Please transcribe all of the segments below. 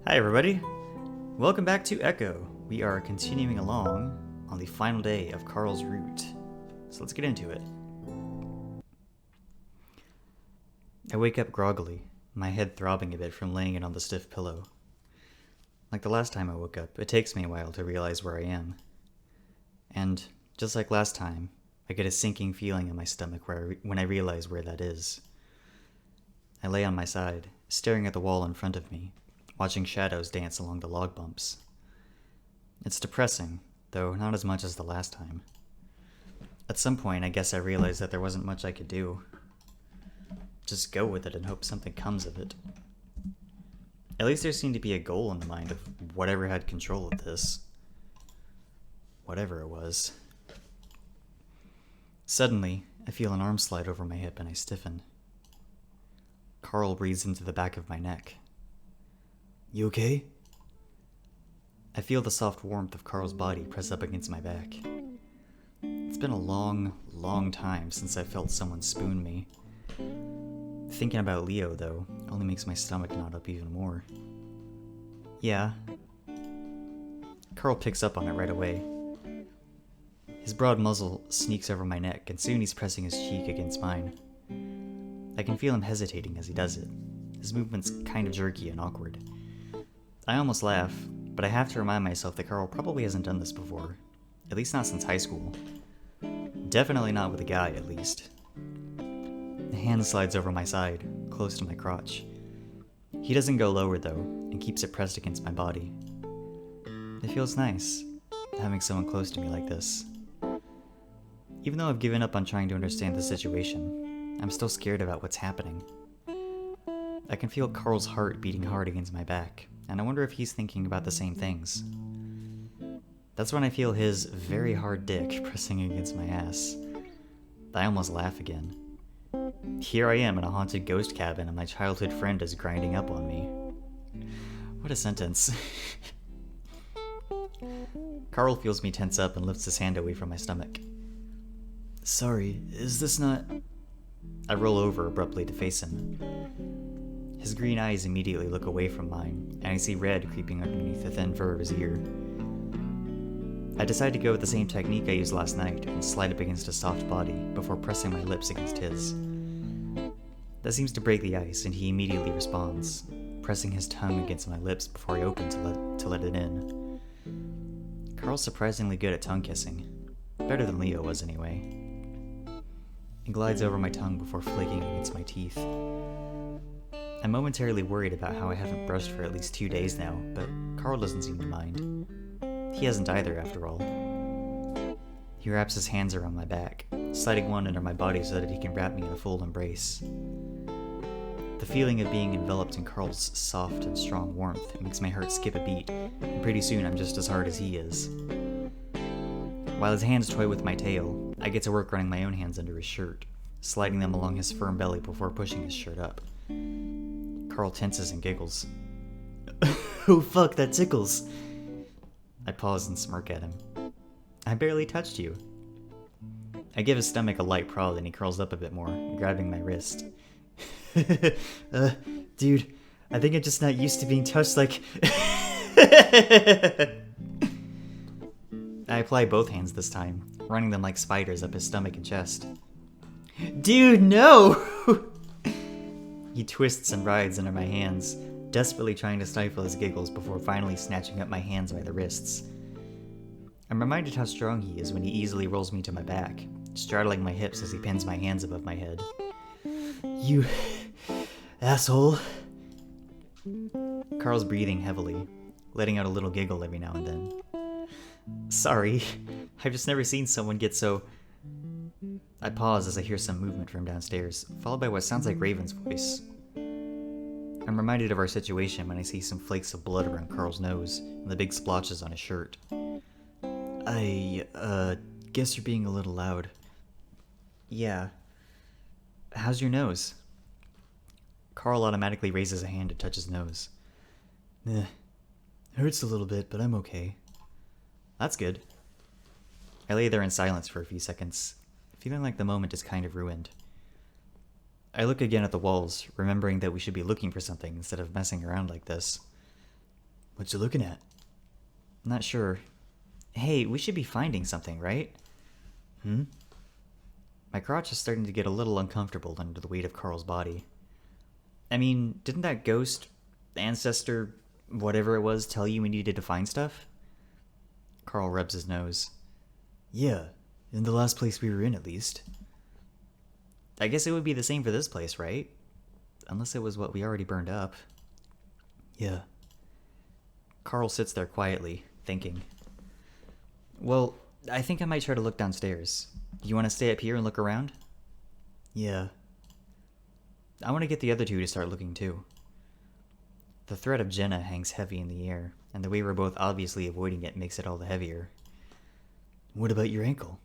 Hi everybody, welcome back to Echo. We are continuing along on the final day of Carl's Route, so let's get into it. I wake up groggily, my head throbbing a bit from laying it on the stiff pillow. Like the last time I woke up, it takes me a while to realize where I am. And, just like last time, I get a sinking feeling in my stomach when I realize where that is. I lay on my side, staring at the wall in front of me, watching shadows dance along the log bumps. It's depressing, though not as much as the last time. At some point, I guess I realized that there wasn't much I could do. Just go with it and hope something comes of it. At least there seemed to be a goal in the mind of whatever had control of this. Whatever it was. Suddenly, I feel an arm slide over my hip and I stiffen. Carl breathes into the back of my neck. "You okay?" I feel the soft warmth of Carl's body press up against my back. It's been a long, long time since I felt someone spoon me. Thinking about Leo, though, only makes my stomach knot up even more. "Yeah." Carl picks up on it right away. His broad muzzle sneaks over my neck, and soon he's pressing his cheek against mine. I can feel him hesitating as he does it. His movement's kind of jerky and awkward. I almost laugh, but I have to remind myself that Carl probably hasn't done this before. At least not since high school. Definitely not with a guy, at least. The hand slides over my side, close to my crotch. He doesn't go lower, though, and keeps it pressed against my body. It feels nice, having someone close to me like this. Even though I've given up on trying to understand the situation, I'm still scared about what's happening. I can feel Carl's heart beating hard against my back, and I wonder if he's thinking about the same things. That's when I feel his very hard dick pressing against my ass. I almost laugh again. Here I am in a haunted ghost cabin and my childhood friend is grinding up on me. What a sentence. Carl feels me tense up and lifts his hand away from my stomach. "Sorry, is this not..." I roll over abruptly to face him. His green eyes immediately look away from mine, and I see red creeping underneath the thin fur of his ear. I decide to go with the same technique I used last night and slide up against his soft body before pressing my lips against his. That seems to break the ice, and he immediately responds, pressing his tongue against my lips before I open to let it in. Carl's surprisingly good at tongue kissing. Better than Leo was, anyway. It glides over my tongue before flaking against my teeth. I'm momentarily worried about how I haven't brushed for at least 2 days now, but Carl doesn't seem to mind. He hasn't either, after all. He wraps his hands around my back, sliding one under my body so that he can wrap me in a full embrace. The feeling of being enveloped in Carl's soft and strong warmth makes my heart skip a beat, and pretty soon I'm just as hard as he is. While his hands toy with my tail, I get to work running my own hands under his shirt, sliding them along his firm belly before pushing his shirt up. Carl tenses and giggles. "Oh fuck, that tickles!" I pause and smirk at him. "I barely touched you." I give his stomach a light prod and he curls up a bit more, grabbing my wrist. Dude, I think I'm just not used to being touched like..." I apply both hands this time, running them like spiders up his stomach and chest. "Dude, no!" He twists and writhes under my hands, desperately trying to stifle his giggles before finally snatching up my hands by the wrists. I'm reminded how strong he is when he easily rolls me to my back, straddling my hips as he pins my hands above my head. "You... asshole." Carl's breathing heavily, letting out a little giggle every now and then. "Sorry, I've just never seen someone get so..." I pause as I hear some movement from downstairs, followed by what sounds like Raven's voice. I'm reminded of our situation when I see some flakes of blood around Carl's nose and the big splotches on his shirt. Guess you're being a little loud." "Yeah. How's your nose?" Carl automatically raises a hand to touch his nose. Hurts a little bit, but I'm okay." "That's good." I lay there in silence for a few seconds, feeling like the moment is kind of ruined. I look again at the walls, remembering that we should be looking for something instead of messing around like this. What you looking at? Not sure. Hey, we should be finding something, right? Hmm? My crotch is starting to get a little uncomfortable under the weight of Carl's body. I mean, didn't that ghost, ancestor, whatever it was, tell you we needed to find stuff? Carl rubs his nose. Yeah, in the last place we were in, at least. I guess it would be the same for this place, right? Unless it was what we already burned up. Yeah. Carl sits there quietly, thinking. Well, I think I might try to look downstairs. You want to stay up here and look around? Yeah. I want to get the other two to start looking too. The threat of Jenna hangs heavy in the air, and the way we're both obviously avoiding it makes it all the heavier. What about your ankle?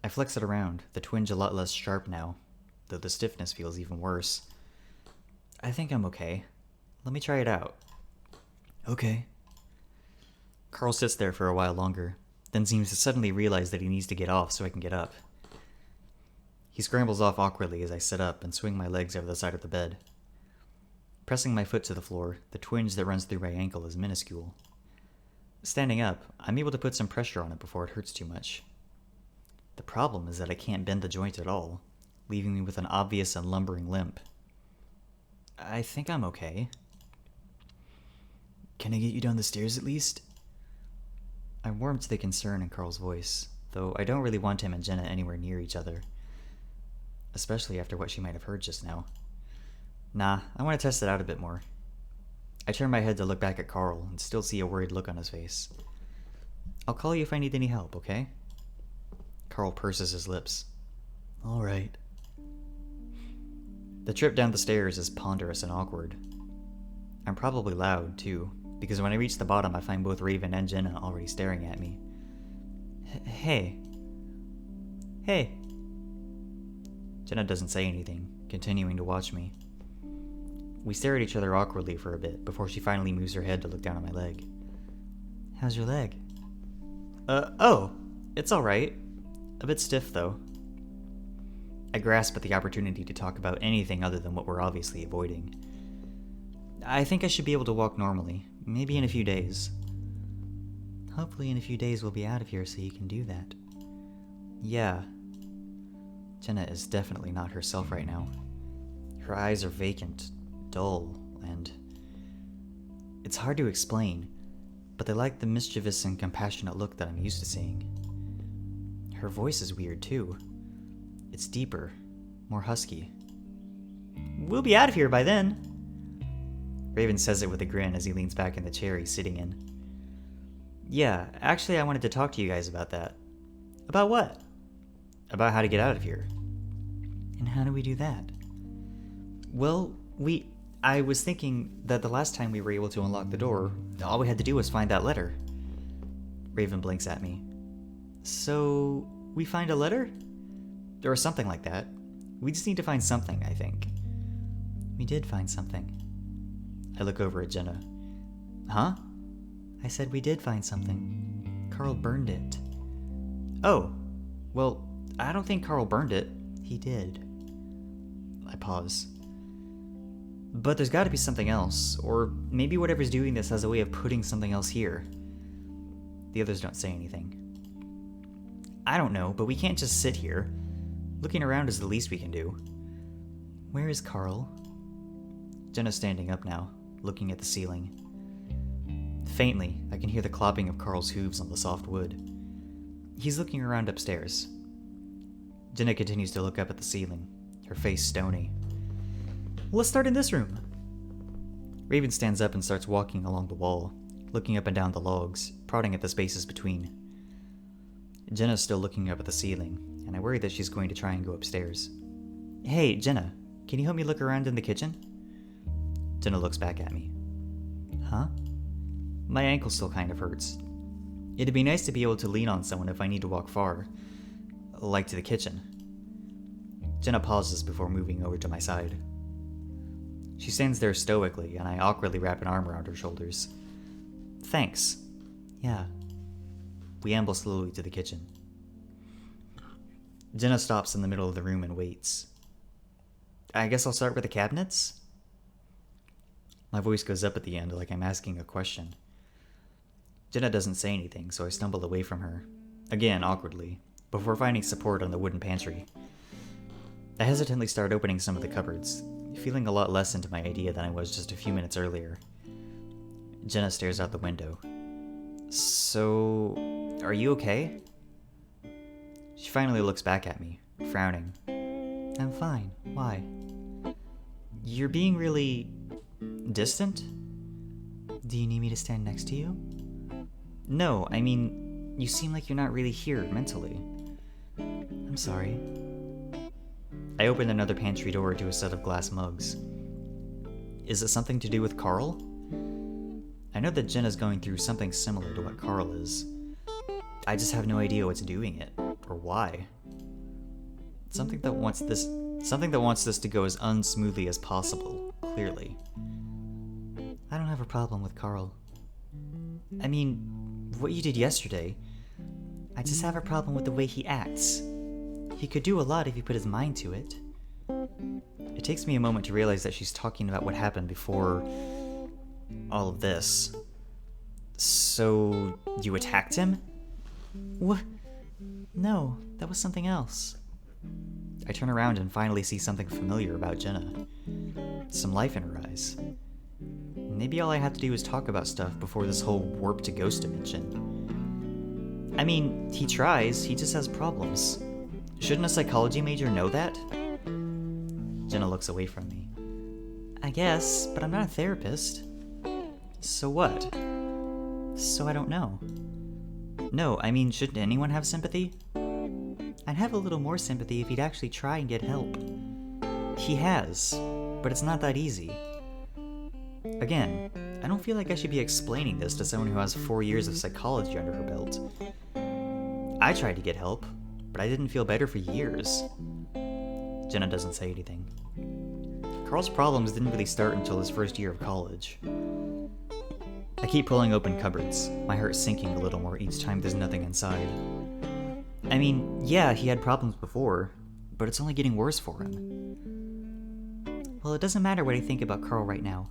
I flex it around, the twinge a lot less sharp now, though the stiffness feels even worse. I think I'm okay. Let me try it out. Okay. Carl sits there for a while longer, then seems to suddenly realize that he needs to get off so I can get up. He scrambles off awkwardly as I sit up and swing my legs over the side of the bed. Pressing my foot to the floor, the twinge that runs through my ankle is minuscule. Standing up, I'm able to put some pressure on it before it hurts too much. The problem is that I can't bend the joint at all, leaving me with an obvious and lumbering limp. I think I'm okay. Can I get you down the stairs at least? I warm to the concern in Carl's voice, though I don't really want him and Jenna anywhere near each other. Especially after what she might have heard just now. Nah, I want to test it out a bit more. I turn my head to look back at Carl and still see a worried look on his face. I'll call you if I need any help, okay? Carl purses his lips. All right. The trip down the stairs is ponderous and awkward. I'm probably loud, too, because when I reach the bottom I find both Raven and Jenna already staring at me. Hey. Hey. Jenna doesn't say anything, continuing to watch me. We stare at each other awkwardly for a bit before she finally moves her head to look down at my leg. How's your leg? Oh, it's alright. A bit stiff, though. I grasp at the opportunity to talk about anything other than what we're obviously avoiding. I think I should be able to walk normally, maybe in a few days. Hopefully in a few days we'll be out of here so you can do that. Yeah. Jenna is definitely not herself right now. Her eyes are vacant, dull, and... It's hard to explain, but they lack the mischievous and compassionate look that I'm used to seeing. Her voice is weird, too. It's deeper, more husky. We'll be out of here by then. Raven says it with a grin as he leans back in the chair he's sitting in. Yeah, actually I wanted to talk to you guys about that. About what? About how to get out of here. And how do we do that? Well, I was thinking that the last time we were able to unlock the door, all we had to do was find that letter. Raven blinks at me. So, we find a letter? Or something like that. We just need to find something, I think. We did find something. I look over at Jenna. Huh? I said we did find something. Carl burned it. Oh, well, I don't think Carl burned it. He did. I pause. But there's got to be something else, or maybe whatever's doing this has a way of putting something else here. The others don't say anything. I don't know, but we can't just sit here. Looking around is the least we can do. Where is Carl? Jenna's standing up now, looking at the ceiling. Faintly, I can hear the clopping of Carl's hooves on the soft wood. He's looking around upstairs. Jenna continues to look up at the ceiling, her face stony. Let's start in this room. Raven stands up and starts walking along the wall, looking up and down the logs, prodding at the spaces between. Jenna's still looking up at the ceiling, and I worry that she's going to try and go upstairs. Hey, Jenna, can you help me look around in the kitchen? Jenna looks back at me. Huh? My ankle still kind of hurts. It'd be nice to be able to lean on someone if I need to walk far, like to the kitchen. Jenna pauses before moving over to my side. She stands there stoically, and I awkwardly wrap an arm around her shoulders. Thanks. Yeah. We amble slowly to the kitchen. Jenna stops in the middle of the room and waits. I guess I'll start with the cabinets? My voice goes up at the end like I'm asking a question. Jenna doesn't say anything, so I stumble away from her, again awkwardly, before finding support on the wooden pantry. I hesitantly start opening some of the cupboards, feeling a lot less into my idea than I was just a few minutes earlier. Jenna stares out the window. So, are you okay? She finally looks back at me, frowning. I'm fine. Why? You're being really distant? Do you need me to stand next to you? No, I mean, you seem like you're not really here mentally. I'm sorry. I opened another pantry door to a set of glass mugs. Is it something to do with Carl? I know that Jenna's going through something similar to what Carl is. I just have no idea what's doing it, or why. Something that wants this to go as unsmoothly as possible, clearly. I don't have a problem with Carl. I mean, what you did yesterday. I just have a problem with the way he acts. He could do a lot if he put his mind to it. It takes me a moment to realize that she's talking about what happened before all of this. So, you attacked him? What? No, that was something else. I turn around and finally see something familiar about Jenna. Some life in her eyes. Maybe all I have to do is talk about stuff before this whole warp to ghost dimension. I mean, he tries, he just has problems. Shouldn't a psychology major know that? Jenna looks away from me. I guess, but I'm not a therapist. So what? So I don't know. No, I mean, shouldn't anyone have sympathy? I'd have a little more sympathy if he'd actually try and get help. He has, but it's not that easy. Again, I don't feel like I should be explaining this to someone who has 4 years of psychology under her belt. I tried to get help, but I didn't feel better for years. Jenna doesn't say anything. Carl's problems didn't really start until his first year of college. I keep pulling open cupboards, my heart sinking a little more each time there's nothing inside. I mean, yeah, he had problems before, but it's only getting worse for him. Well, it doesn't matter what I think about Carl right now.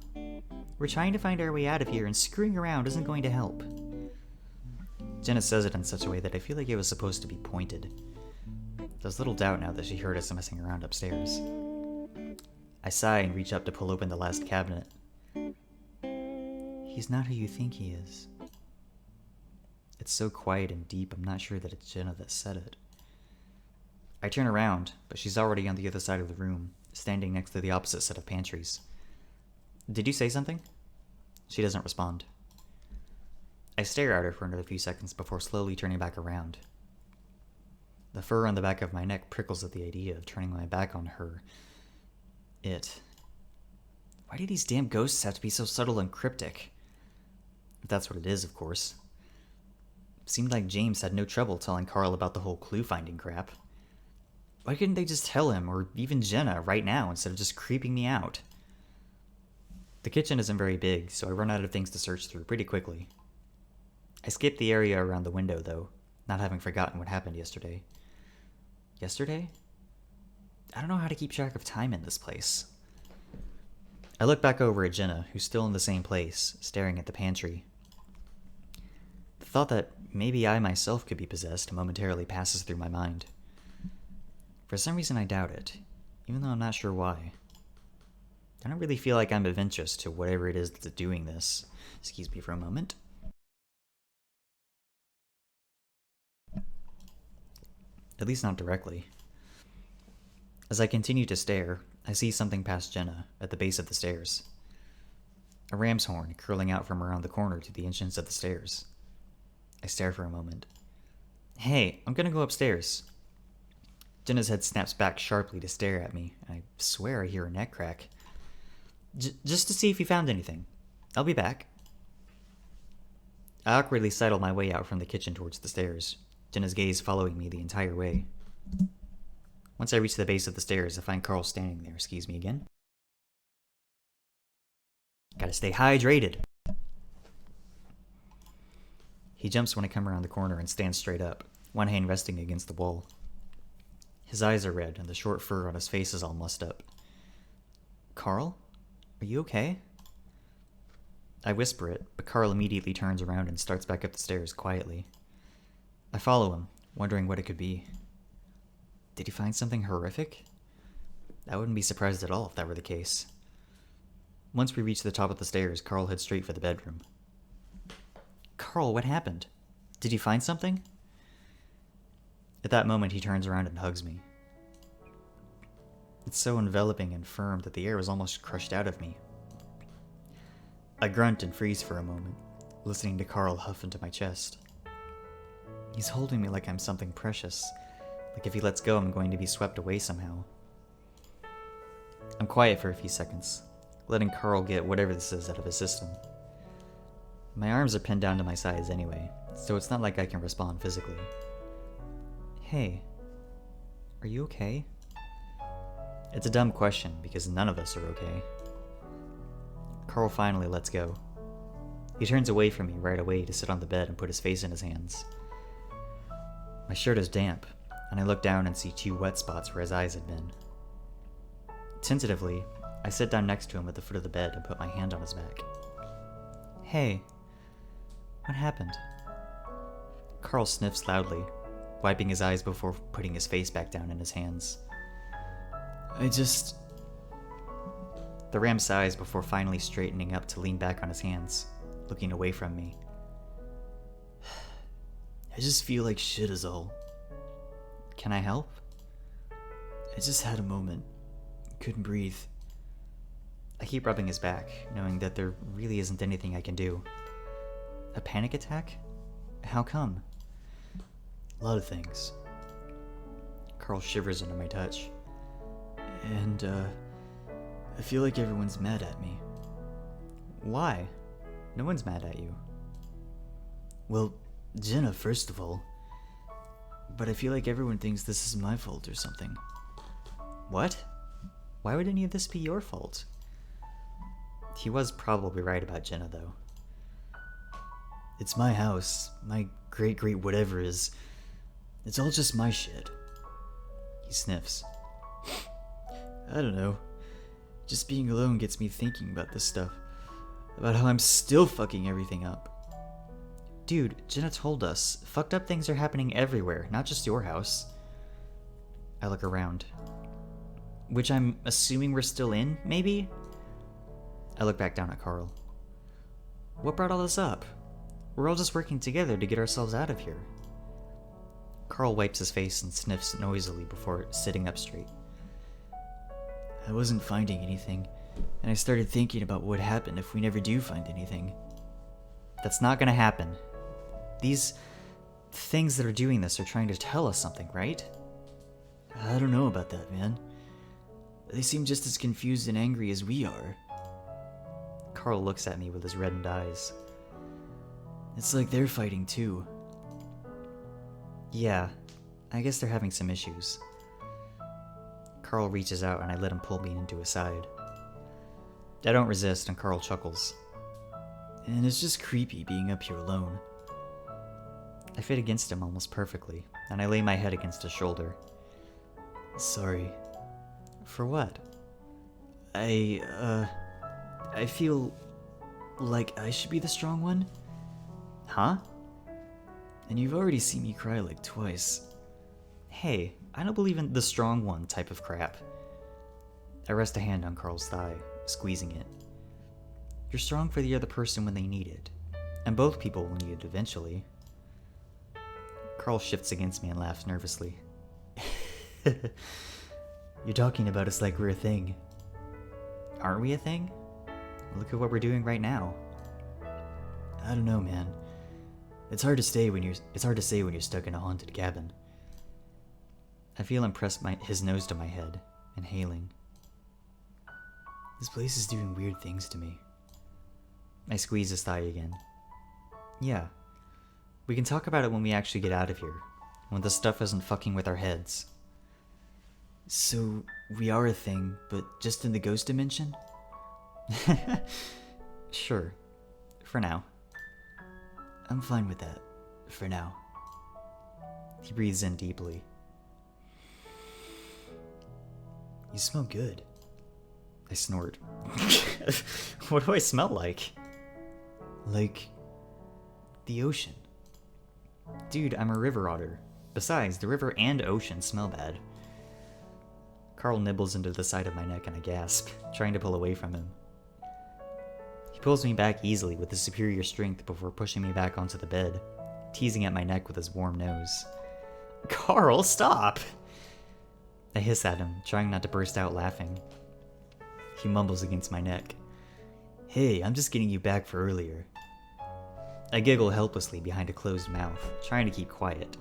We're trying to find our way out of here, and screwing around isn't going to help. Jenna says it in such a way that I feel like it was supposed to be pointed. There's little doubt now that she heard us messing around upstairs. I sigh and reach up to pull open the last cabinet. He's not who you think he is. It's so quiet and deep, I'm not sure that it's Jenna that said it. I turn around, but she's already on the other side of the room, standing next to the opposite set of pantries. Did you say something? She doesn't respond. I stare at her for another few seconds before slowly turning back around. The fur on the back of my neck prickles at the idea of turning my back on her. Why do these damn ghosts have to be so subtle and cryptic? If that's what it is, of course. Seemed like James had no trouble telling Carl about the whole clue-finding crap. Why couldn't they just tell him, or even Jenna, right now, instead of just creeping me out? The kitchen isn't very big, so I run out of things to search through pretty quickly. I skip the area around the window, though, not having forgotten what happened yesterday. Yesterday? I don't know how to keep track of time in this place. I look back over at Jenna, who's still in the same place, staring at the pantry. The thought that maybe I myself could be possessed momentarily passes through my mind. For some reason I doubt it, even though I'm not sure why. I don't really feel like I'm of interest to whatever it is that's doing this. Excuse me for a moment. At least not directly. As I continue to stare, I see something past Jenna, at the base of the stairs. A ram's horn curling out from around the corner to the entrance of the stairs. I stare for a moment. Hey, I'm gonna go upstairs. Jenna's head snaps back sharply to stare at me, and I swear I hear a neck crack. Just to see if you found anything. I'll be back. I awkwardly sidle my way out from the kitchen towards the stairs, Jenna's gaze following me the entire way. Once I reach the base of the stairs, I find Carl standing there. Excuse me again. Gotta stay hydrated. He jumps when I come around the corner and stands straight up, one hand resting against the wall. His eyes are red, and the short fur on his face is all mussed up. Carl? Are you okay? I whisper it, but Carl immediately turns around and starts back up the stairs quietly. I follow him, wondering what it could be. Did he find something horrific? I wouldn't be surprised at all if that were the case. Once we reach the top of the stairs, Carl heads straight for the bedroom. Carl, what happened? Did you find something? At that moment, he turns around and hugs me. It's so enveloping and firm that the air is almost crushed out of me. I grunt and freeze for a moment, listening to Carl huff into my chest. He's holding me like I'm something precious, like if he lets go I'm going to be swept away somehow. I'm quiet for a few seconds, letting Carl get whatever this is out of his system. My arms are pinned down to my sides anyway, so it's not like I can respond physically. Hey, are you okay? It's a dumb question because none of us are okay. Carl finally lets go. He turns away from me right away to sit on the bed and put his face in his hands. My shirt is damp, and I look down and see 2 wet spots where his eyes had been. Tentatively, I sit down next to him at the foot of the bed and put my hand on his back. Hey, what happened? Carl sniffs loudly, wiping his eyes before putting his face back down in his hands. The ram sighs before finally straightening up to lean back on his hands, looking away from me. I just feel like shit is all. Can I help? I just had a moment. Couldn't breathe. I keep rubbing his back, knowing that there really isn't anything I can do. A panic attack? How come? A lot of things. Carl shivers under my touch. And, I feel like everyone's mad at me. Why? No one's mad at you. Well, Jenna, first of all. But I feel like everyone thinks this is my fault or something. What? Why would any of this be your fault? He was probably right about Jenna, though. It's my house, my great whatever is. It's all just my shit. He sniffs. I don't know. Just being alone gets me thinking about this stuff. About how I'm still fucking everything up. Dude, Jenna told us, fucked up things are happening everywhere, not just your house. I look around. Which I'm assuming we're still in, maybe? I look back down at Carl. What brought all this up? We're all just working together to get ourselves out of here. Carl wipes his face and sniffs noisily before sitting up straight. I wasn't finding anything, and I started thinking about what would happen if we never do find anything. That's not gonna happen. These things that are doing this are trying to tell us something, right? I don't know about that, man. They seem just as confused and angry as we are. Carl looks at me with his reddened eyes. It's like they're fighting too. Yeah, I guess they're having some issues. Carl reaches out and I let him pull me into his side. I don't resist and Carl chuckles. And it's just creepy being up here alone. I fit against him almost perfectly, and I lay my head against his shoulder. Sorry. For what? I feel like I should be the strong one? Huh? And you've already seen me cry like twice. Hey, I don't believe in the strong one type of crap. I rest a hand on Carl's thigh, squeezing it. You're strong for the other person when they need it, and both people will need it eventually. Carl shifts against me and laughs nervously. You're talking about us like we're a thing. Aren't we a thing? Look at what we're doing right now. I don't know, man. It's hard to say when you're stuck in a haunted cabin. I feel him press his nose to my head, inhaling. This place is doing weird things to me. I squeeze his thigh again. Yeah. We can talk about it when we actually get out of here. When the stuff isn't fucking with our heads. So, we are a thing, but just in the ghost dimension? Sure. For now. I'm fine with that. For now. He breathes in deeply. You smell good. I snort. What do I smell like? Like the ocean. Dude, I'm a river otter. Besides, the river and ocean smell bad. Carl nibbles into the side of my neck and I gasp, trying to pull away from him. He pulls me back easily with his superior strength before pushing me back onto the bed, teasing at my neck with his warm nose. Carl, stop! I hiss at him, trying not to burst out laughing. He mumbles against my neck. Hey, I'm just getting you back for earlier. I giggle helplessly behind a closed mouth, trying to keep quiet.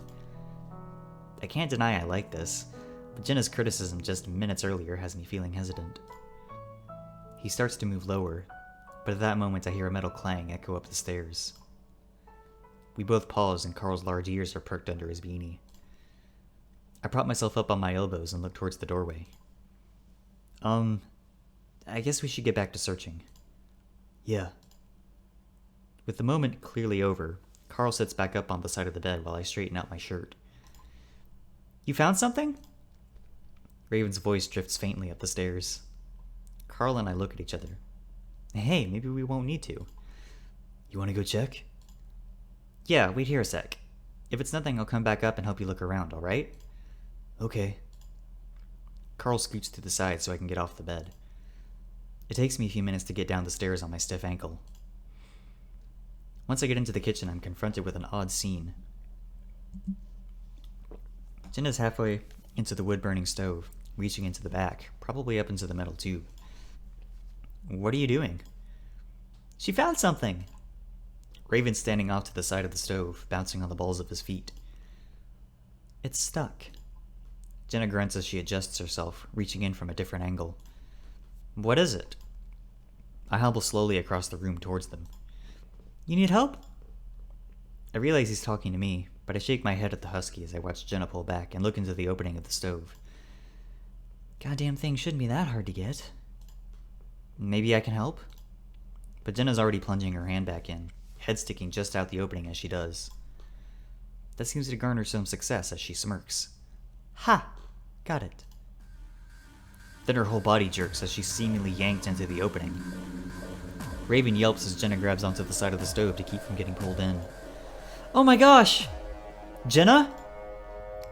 I can't deny I like this, but Jenna's criticism just minutes earlier has me feeling hesitant. He starts to move lower, but at that moment I hear a metal clang echo up the stairs. We both pause and Carl's large ears are perked under his beanie. I prop myself up on my elbows and look towards the doorway. I guess we should get back to searching. Yeah. With the moment clearly over, Carl sits back up on the side of the bed while I straighten out my shirt. You found something? Raven's voice drifts faintly up the stairs. Carl and I look at each other. Hey, maybe we won't need to. You want to go check? Yeah, wait here a sec. If it's nothing, I'll come back up and help you look around, alright? Okay. Carl scoots to the side so I can get off the bed. It takes me a few minutes to get down the stairs on my stiff ankle. Once I get into the kitchen, I'm confronted with an odd scene. Jenna's halfway into the wood-burning stove, reaching into the back, probably up into the metal tube. What are you doing? She found something! Raven's standing off to the side of the stove, bouncing on the balls of his feet. It's stuck. Jenna grunts as she adjusts herself, reaching in from a different angle. What is it? I hobble slowly across the room towards them. You need help? I realize he's talking to me, but I shake my head at the husky as I watch Jenna pull back and look into the opening of the stove. Goddamn thing shouldn't be that hard to get. Maybe I can help? But Jenna's already plunging her hand back in, head sticking just out the opening as she does. That seems to garner some success as she smirks. Ha! Got it. Then her whole body jerks as she's seemingly yanked into the opening. Raven yelps as Jenna grabs onto the side of the stove to keep from getting pulled in. Oh my gosh! Jenna?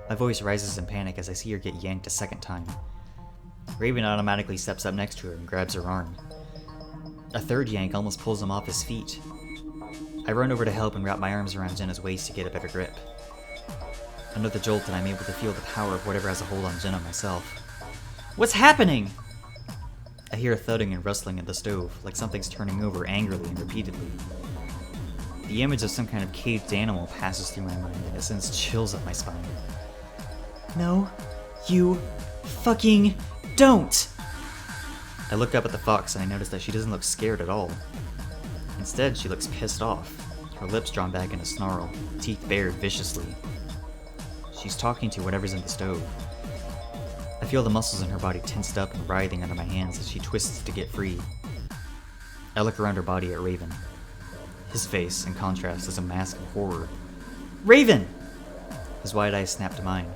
My voice rises in panic as I see her get yanked a second time. Raven automatically steps up next to her and grabs her arm. A third yank almost pulls him off his feet. I run over to help and wrap my arms around Jenna's waist to get a better grip. Another jolt and I'm able to feel the power of whatever has a hold on Jenna myself. What's happening? I hear a thudding and rustling at the stove, like something's turning over angrily and repeatedly. The image of some kind of caged animal passes through my mind and it sends chills up my spine. No, you fucking don't! I look up at the fox and I notice that she doesn't look scared at all. Instead, she looks pissed off, her lips drawn back in a snarl, teeth bared viciously. She's talking to whatever's in the stove. I feel the muscles in her body tensed up and writhing under my hands as she twists to get free. I look around her body at Raven. His face, in contrast, is a mask of horror. Raven! His wide eyes snap to mine.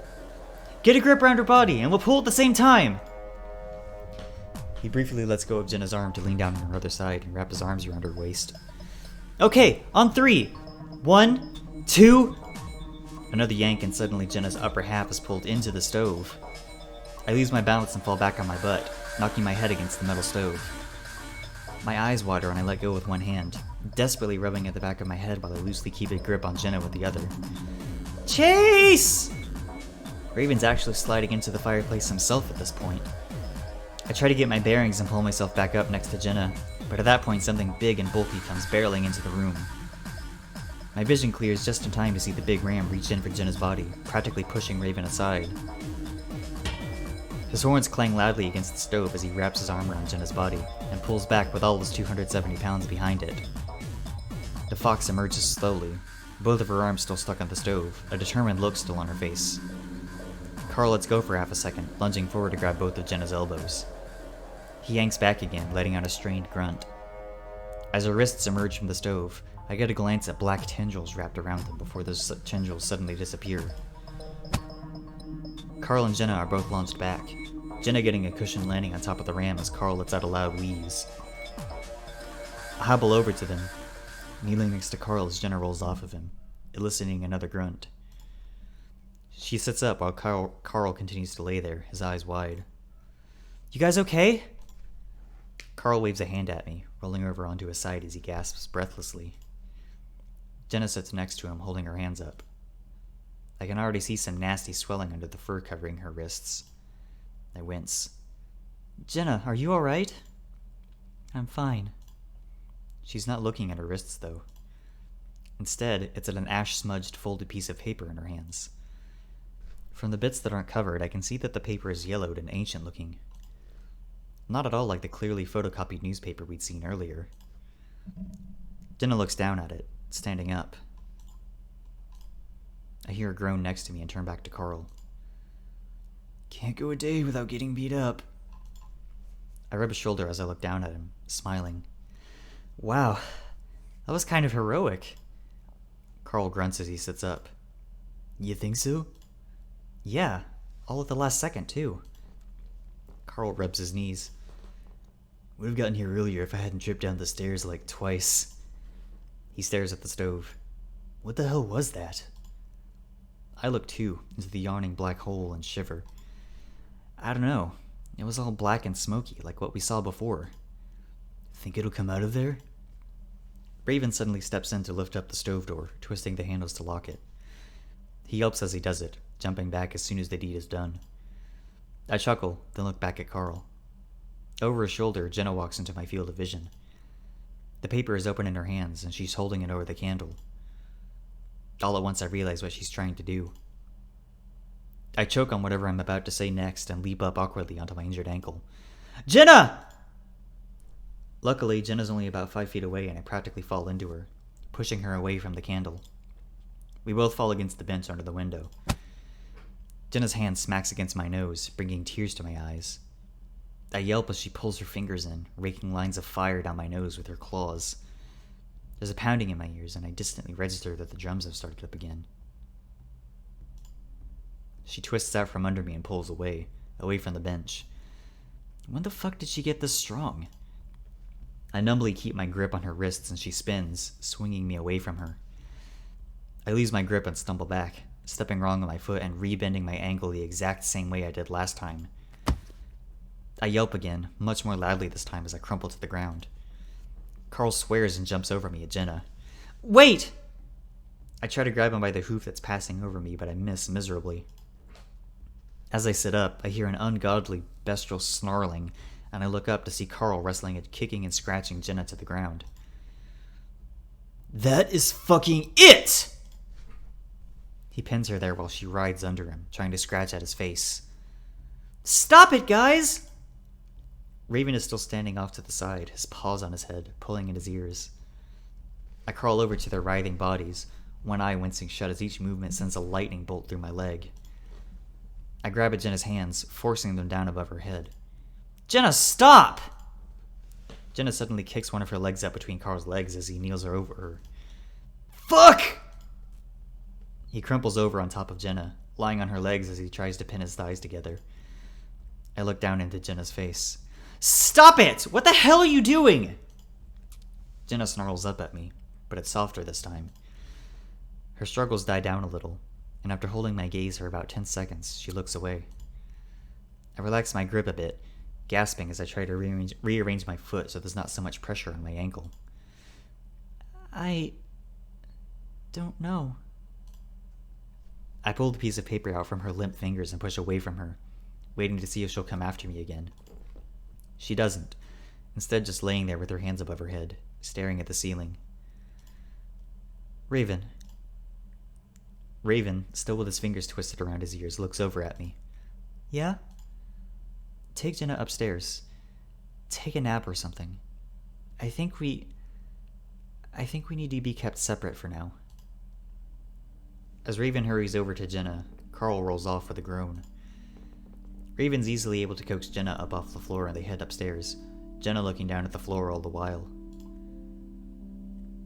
Get a grip around her body, and we'll pull at the same time! He briefly lets go of Jenna's arm to lean down on her other side and wrap his arms around her waist. Okay, on 3! 1, 2... Another yank and suddenly Jenna's upper half is pulled into the stove. I lose my balance and fall back on my butt, knocking my head against the metal stove. My eyes water and I let go with one hand, desperately rubbing at the back of my head while I loosely keep a grip on Jenna with the other. Chase! Raven's actually sliding into the fireplace himself at this point. I try to get my bearings and pull myself back up next to Jenna, but at that point something big and bulky comes barreling into the room. My vision clears just in time to see the big ram reach in for Jenna's body, practically pushing Raven aside. His horns clang loudly against the stove as he wraps his arm around Jenna's body and pulls back with all his 270 pounds behind it. The fox emerges slowly, both of her arms still stuck on the stove, a determined look still on her face. Carl lets go for half a second, lunging forward to grab both of Jenna's elbows. He yanks back again, letting out a strained grunt. As her wrists emerge from the stove, I get a glance at black tendrils wrapped around them before those tendrils suddenly disappear. Carl and Jenna are both launched back, Jenna getting a cushioned landing on top of the ram as Carl lets out a loud wheeze. I hobble over to them, Kneeling next to Carl as Jenna rolls off of him, eliciting another grunt. She sits up while Carl continues to lay there, his eyes wide. You guys okay? Carl waves a hand at me, rolling over onto his side as he gasps breathlessly. Jenna sits next to him, holding her hands up. I can already see some nasty swelling under the fur covering her wrists. I wince. Jenna, are you alright? I'm fine. She's not looking at her wrists, though. Instead, it's at an ash-smudged folded piece of paper in her hands. From the bits that aren't covered, I can see that the paper is yellowed and ancient-looking. Not at all like the clearly photocopied newspaper we'd seen earlier. Jenna looks down at it, standing up. I hear her groan next to me and turn back to Carl. Can't go a day without getting beat up. I rub his shoulder as I look down at him, smiling. Wow, that was kind of heroic. Carl grunts as he sits up. You think so? Yeah, all at the last second, too. Carl rubs his knees. Would have gotten here earlier if I hadn't tripped down the stairs like twice. He stares at the stove. What the hell was that? I look too, into the yawning black hole and shiver. I don't know. It was all black and smoky, like what we saw before. Think it'll come out of there? Raven suddenly steps in to lift up the stove door, twisting the handles to lock it. He yelps as he does it, jumping back as soon as the deed is done. I chuckle, then look back at Carl. Over his shoulder, Jenna walks into my field of vision. The paper is open in her hands, and she's holding it over the candle. All at once I realize what she's trying to do. I choke on whatever I'm about to say next and leap up awkwardly onto my injured ankle. Jenna! Luckily, Jenna's only about 5 feet away and I practically fall into her, pushing her away from the candle. We both fall against the bench under the window. Jenna's hand smacks against my nose, bringing tears to my eyes. I yelp as she pulls her fingers in, raking lines of fire down my nose with her claws. There's a pounding in my ears, and I distantly register that the drums have started up again. She twists out from under me and pulls away from the bench. When the fuck did she get this strong? I numbly keep my grip on her wrists and she spins, swinging me away from her. I lose my grip and stumble back, stepping wrong on my foot and rebending my ankle the exact same way I did last time. I yelp again, much more loudly this time as I crumple to the ground. Carl swears and jumps over me at Jenna. Wait! I try to grab him by the hoof that's passing over me, but I miss miserably. As I sit up, I hear an ungodly, bestial snarling, and I look up to see Carl wrestling and kicking and scratching Jenna to the ground. That is fucking it! He pins her there while she writhes under him, trying to scratch at his face. Stop it, guys! Raven is still standing off to the side, his paws on his head, pulling at his ears. I crawl over to their writhing bodies, one eye wincing shut as each movement sends a lightning bolt through my leg. I grab at Jenna's hands, forcing them down above her head. Jenna, stop! Jenna suddenly kicks one of her legs up between Carl's legs as he kneels her over her. Fuck! He crumples over on top of Jenna, lying on her legs as he tries to pin his thighs together. I look down into Jenna's face. Stop it! What the hell are you doing? Jenna snarls up at me, but it's softer this time. Her struggles die down a little, and after holding my gaze for about 10 seconds, she looks away. I relax my grip a bit, gasping as I try to rearrange my foot so there's not so much pressure on my ankle. I don't know. I pull the piece of paper out from her limp fingers and push away from her, waiting to see if she'll come after me again. She doesn't, instead just laying there with her hands above her head, staring at the ceiling. Raven, still with his fingers twisted around his ears, looks over at me. Yeah? Take Jenna upstairs. Take a nap or something. I think we need to be kept separate for now. As Raven hurries over to Jenna, Carl rolls off with a groan. Raven's easily able to coax Jenna up off the floor and they head upstairs, Jenna looking down at the floor all the while.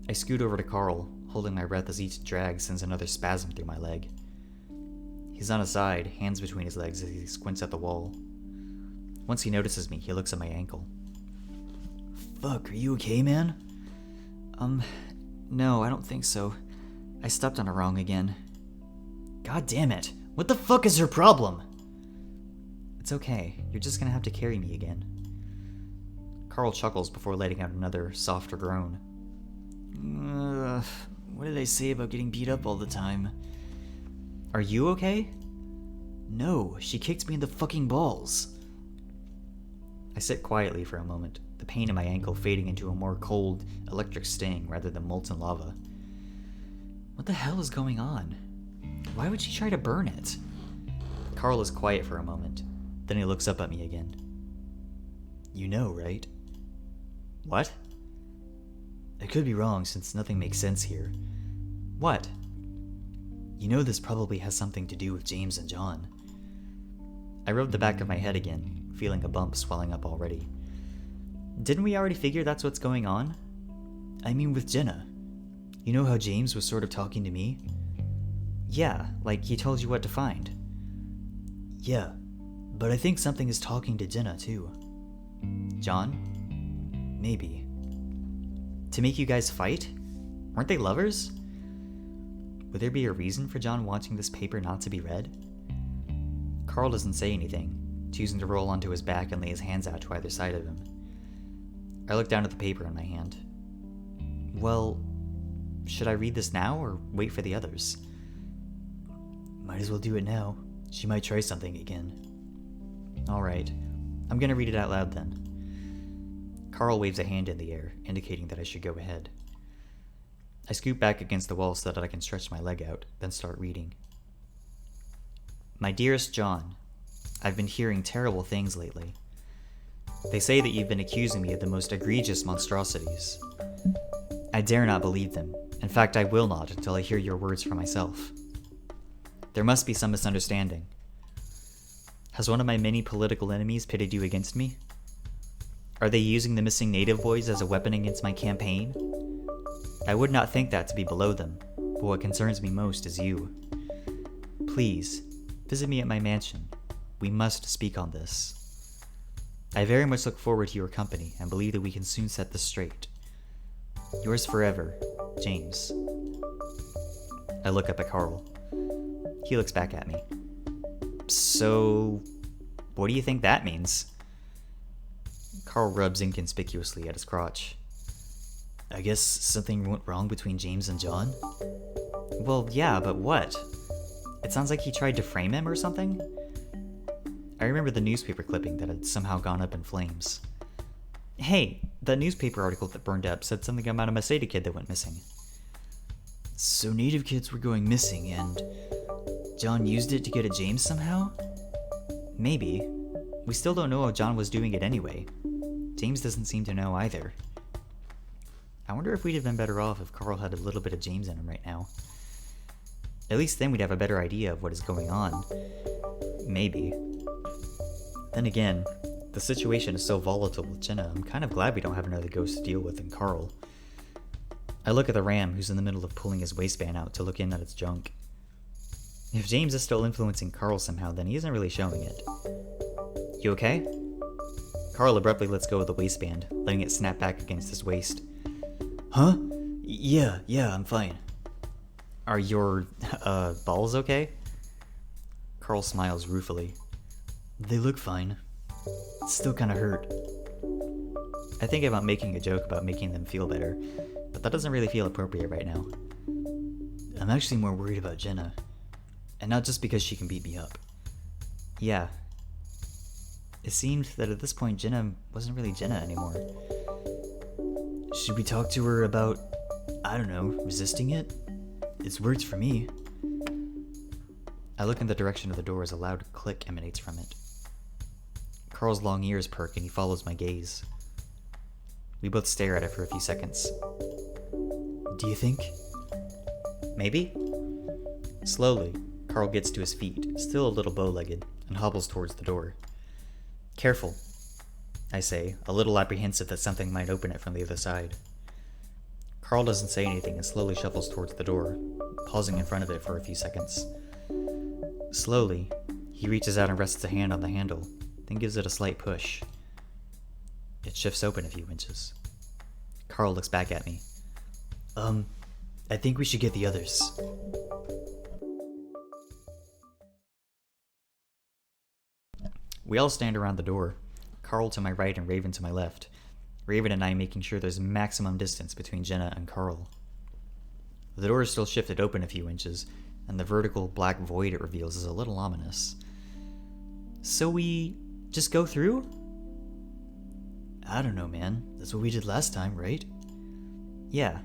I scoot over to Carl, holding my breath as each drag sends another spasm through my leg. He's on his side, hands between his legs as he squints at the wall. Once he notices me, he looks at my ankle. Fuck, are you okay, man? No, I don't think so. I stepped on a wrong again. God damn it. What the fuck is your problem? It's okay. You're just gonna have to carry me again. Carl chuckles before letting out another, softer groan. What did I say about getting beat up all the time? Are you okay? No, she kicked me in the fucking balls. I sit quietly for a moment, the pain in my ankle fading into a more cold, electric sting rather than molten lava. What the hell is going on? Why would she try to burn it? Carl is quiet for a moment, then he looks up at me again. You know, right? What? I could be wrong since nothing makes sense here. What? You know this probably has something to do with James and John. I rubbed the back of my head again, feeling a bump swelling up already. Didn't we already figure that's what's going on? I mean with Jenna. You know how James was sort of talking to me? Yeah, like he told you what to find. Yeah, but I think something is talking to Jenna too. John? Maybe. To make you guys fight? Weren't they lovers? Would there be a reason for John wanting this paper not to be read? Carl doesn't say anything, choosing to roll onto his back and lay his hands out to either side of him. I look down at the paper in my hand. Well, should I read this now or wait for the others? Might as well do it now. She might try something again. Alright, I'm gonna read it out loud then. Carl waves a hand in the air, indicating that I should go ahead. I scoot back against the wall so that I can stretch my leg out, then start reading. My dearest John, I've been hearing terrible things lately. They say that you've been accusing me of the most egregious monstrosities. I dare not believe them. In fact, I will not until I hear your words for myself. There must be some misunderstanding. Has one of my many political enemies pitted you against me? Are they using the missing native boys as a weapon against my campaign? I would not think that to be below them, but what concerns me most is you. Please, visit me at my mansion. We must speak on this. I very much look forward to your company and believe that we can soon set this straight. Yours forever, James. I look up at Carl. He looks back at me. So, what do you think that means? Carl rubs inconspicuously at his crotch. I guess something went wrong between James and John? Well, yeah, but what? It sounds like he tried to frame him or something? I remember the newspaper clipping that had somehow gone up in flames. Hey, the newspaper article that burned up said something about a Masada kid that went missing. So native kids were going missing and John used it to get at James somehow? Maybe. We still don't know how John was doing it anyway. James doesn't seem to know either. I wonder if we'd have been better off if Carl had a little bit of James in him right now. At least then we'd have a better idea of what is going on. Maybe. Then again, the situation is so volatile with Jenna, I'm kind of glad we don't have another ghost to deal with than Carl. I look at the ram who's in the middle of pulling his waistband out to look in at its junk. If James is still influencing Carl somehow, then he isn't really showing it. You okay? Carl abruptly lets go of the waistband, letting it snap back against his waist. Huh? Yeah, I'm fine. Are your, balls okay? Carl smiles ruefully. They look fine. It's still kinda hurt. I think about making a joke about making them feel better, but that doesn't really feel appropriate right now. I'm actually more worried about Jenna. And not just because she can beat me up. Yeah. It seemed that at this point Jenna wasn't really Jenna anymore. Should we talk to her about, I don't know, resisting it? It's worked for me. I look in the direction of the door as a loud click emanates from it. Carl's long ears perk and he follows my gaze. We both stare at it for a few seconds. Do you think? Maybe? Slowly, Carl gets to his feet, still a little bow-legged, and hobbles towards the door. Careful, I say, a little apprehensive that something might open it from the other side. Carl doesn't say anything and slowly shuffles towards the door, pausing in front of it for a few seconds. Slowly, he reaches out and rests a hand on the handle, then gives it a slight push. It shifts open a few inches. Carl looks back at me. I think we should get the others. We all stand around the door, Carl to my right and Raven to my left. Raven and I making sure there's maximum distance between Jenna and Carl. The door is still shifted open a few inches, and the vertical black void it reveals is a little ominous. So we just go through? I don't know, man. That's what we did last time, right? Yeah.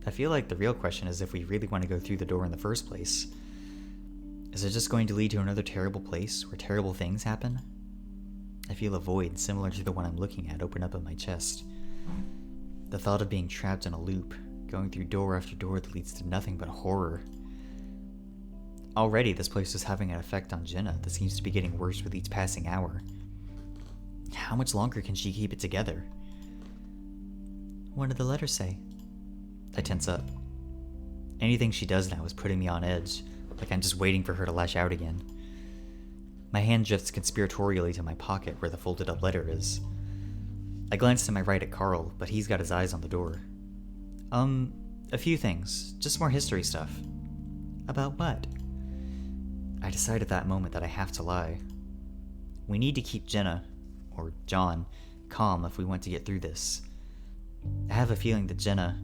I feel like the real question is if we really want to go through the door in the first place. Is it just going to lead to another terrible place where terrible things happen? I feel a void similar to the one I'm looking at open up in my chest. The thought of being trapped in a loop, going through door after door that leads to nothing but horror. Already, this place is having an effect on Jenna that seems to be getting worse with each passing hour. How much longer can she keep it together? What did the letter say? I tense up. Anything she does now is putting me on edge, like I'm just waiting for her to lash out again. My hand drifts conspiratorially to my pocket where the folded up letter is. I glance to my right at Carl, but he's got his eyes on the door. A few things. Just more history stuff. About what? I decide at that moment that I have to lie. We need to keep Jenna, or John, calm if we want to get through this. I have a feeling that Jenna,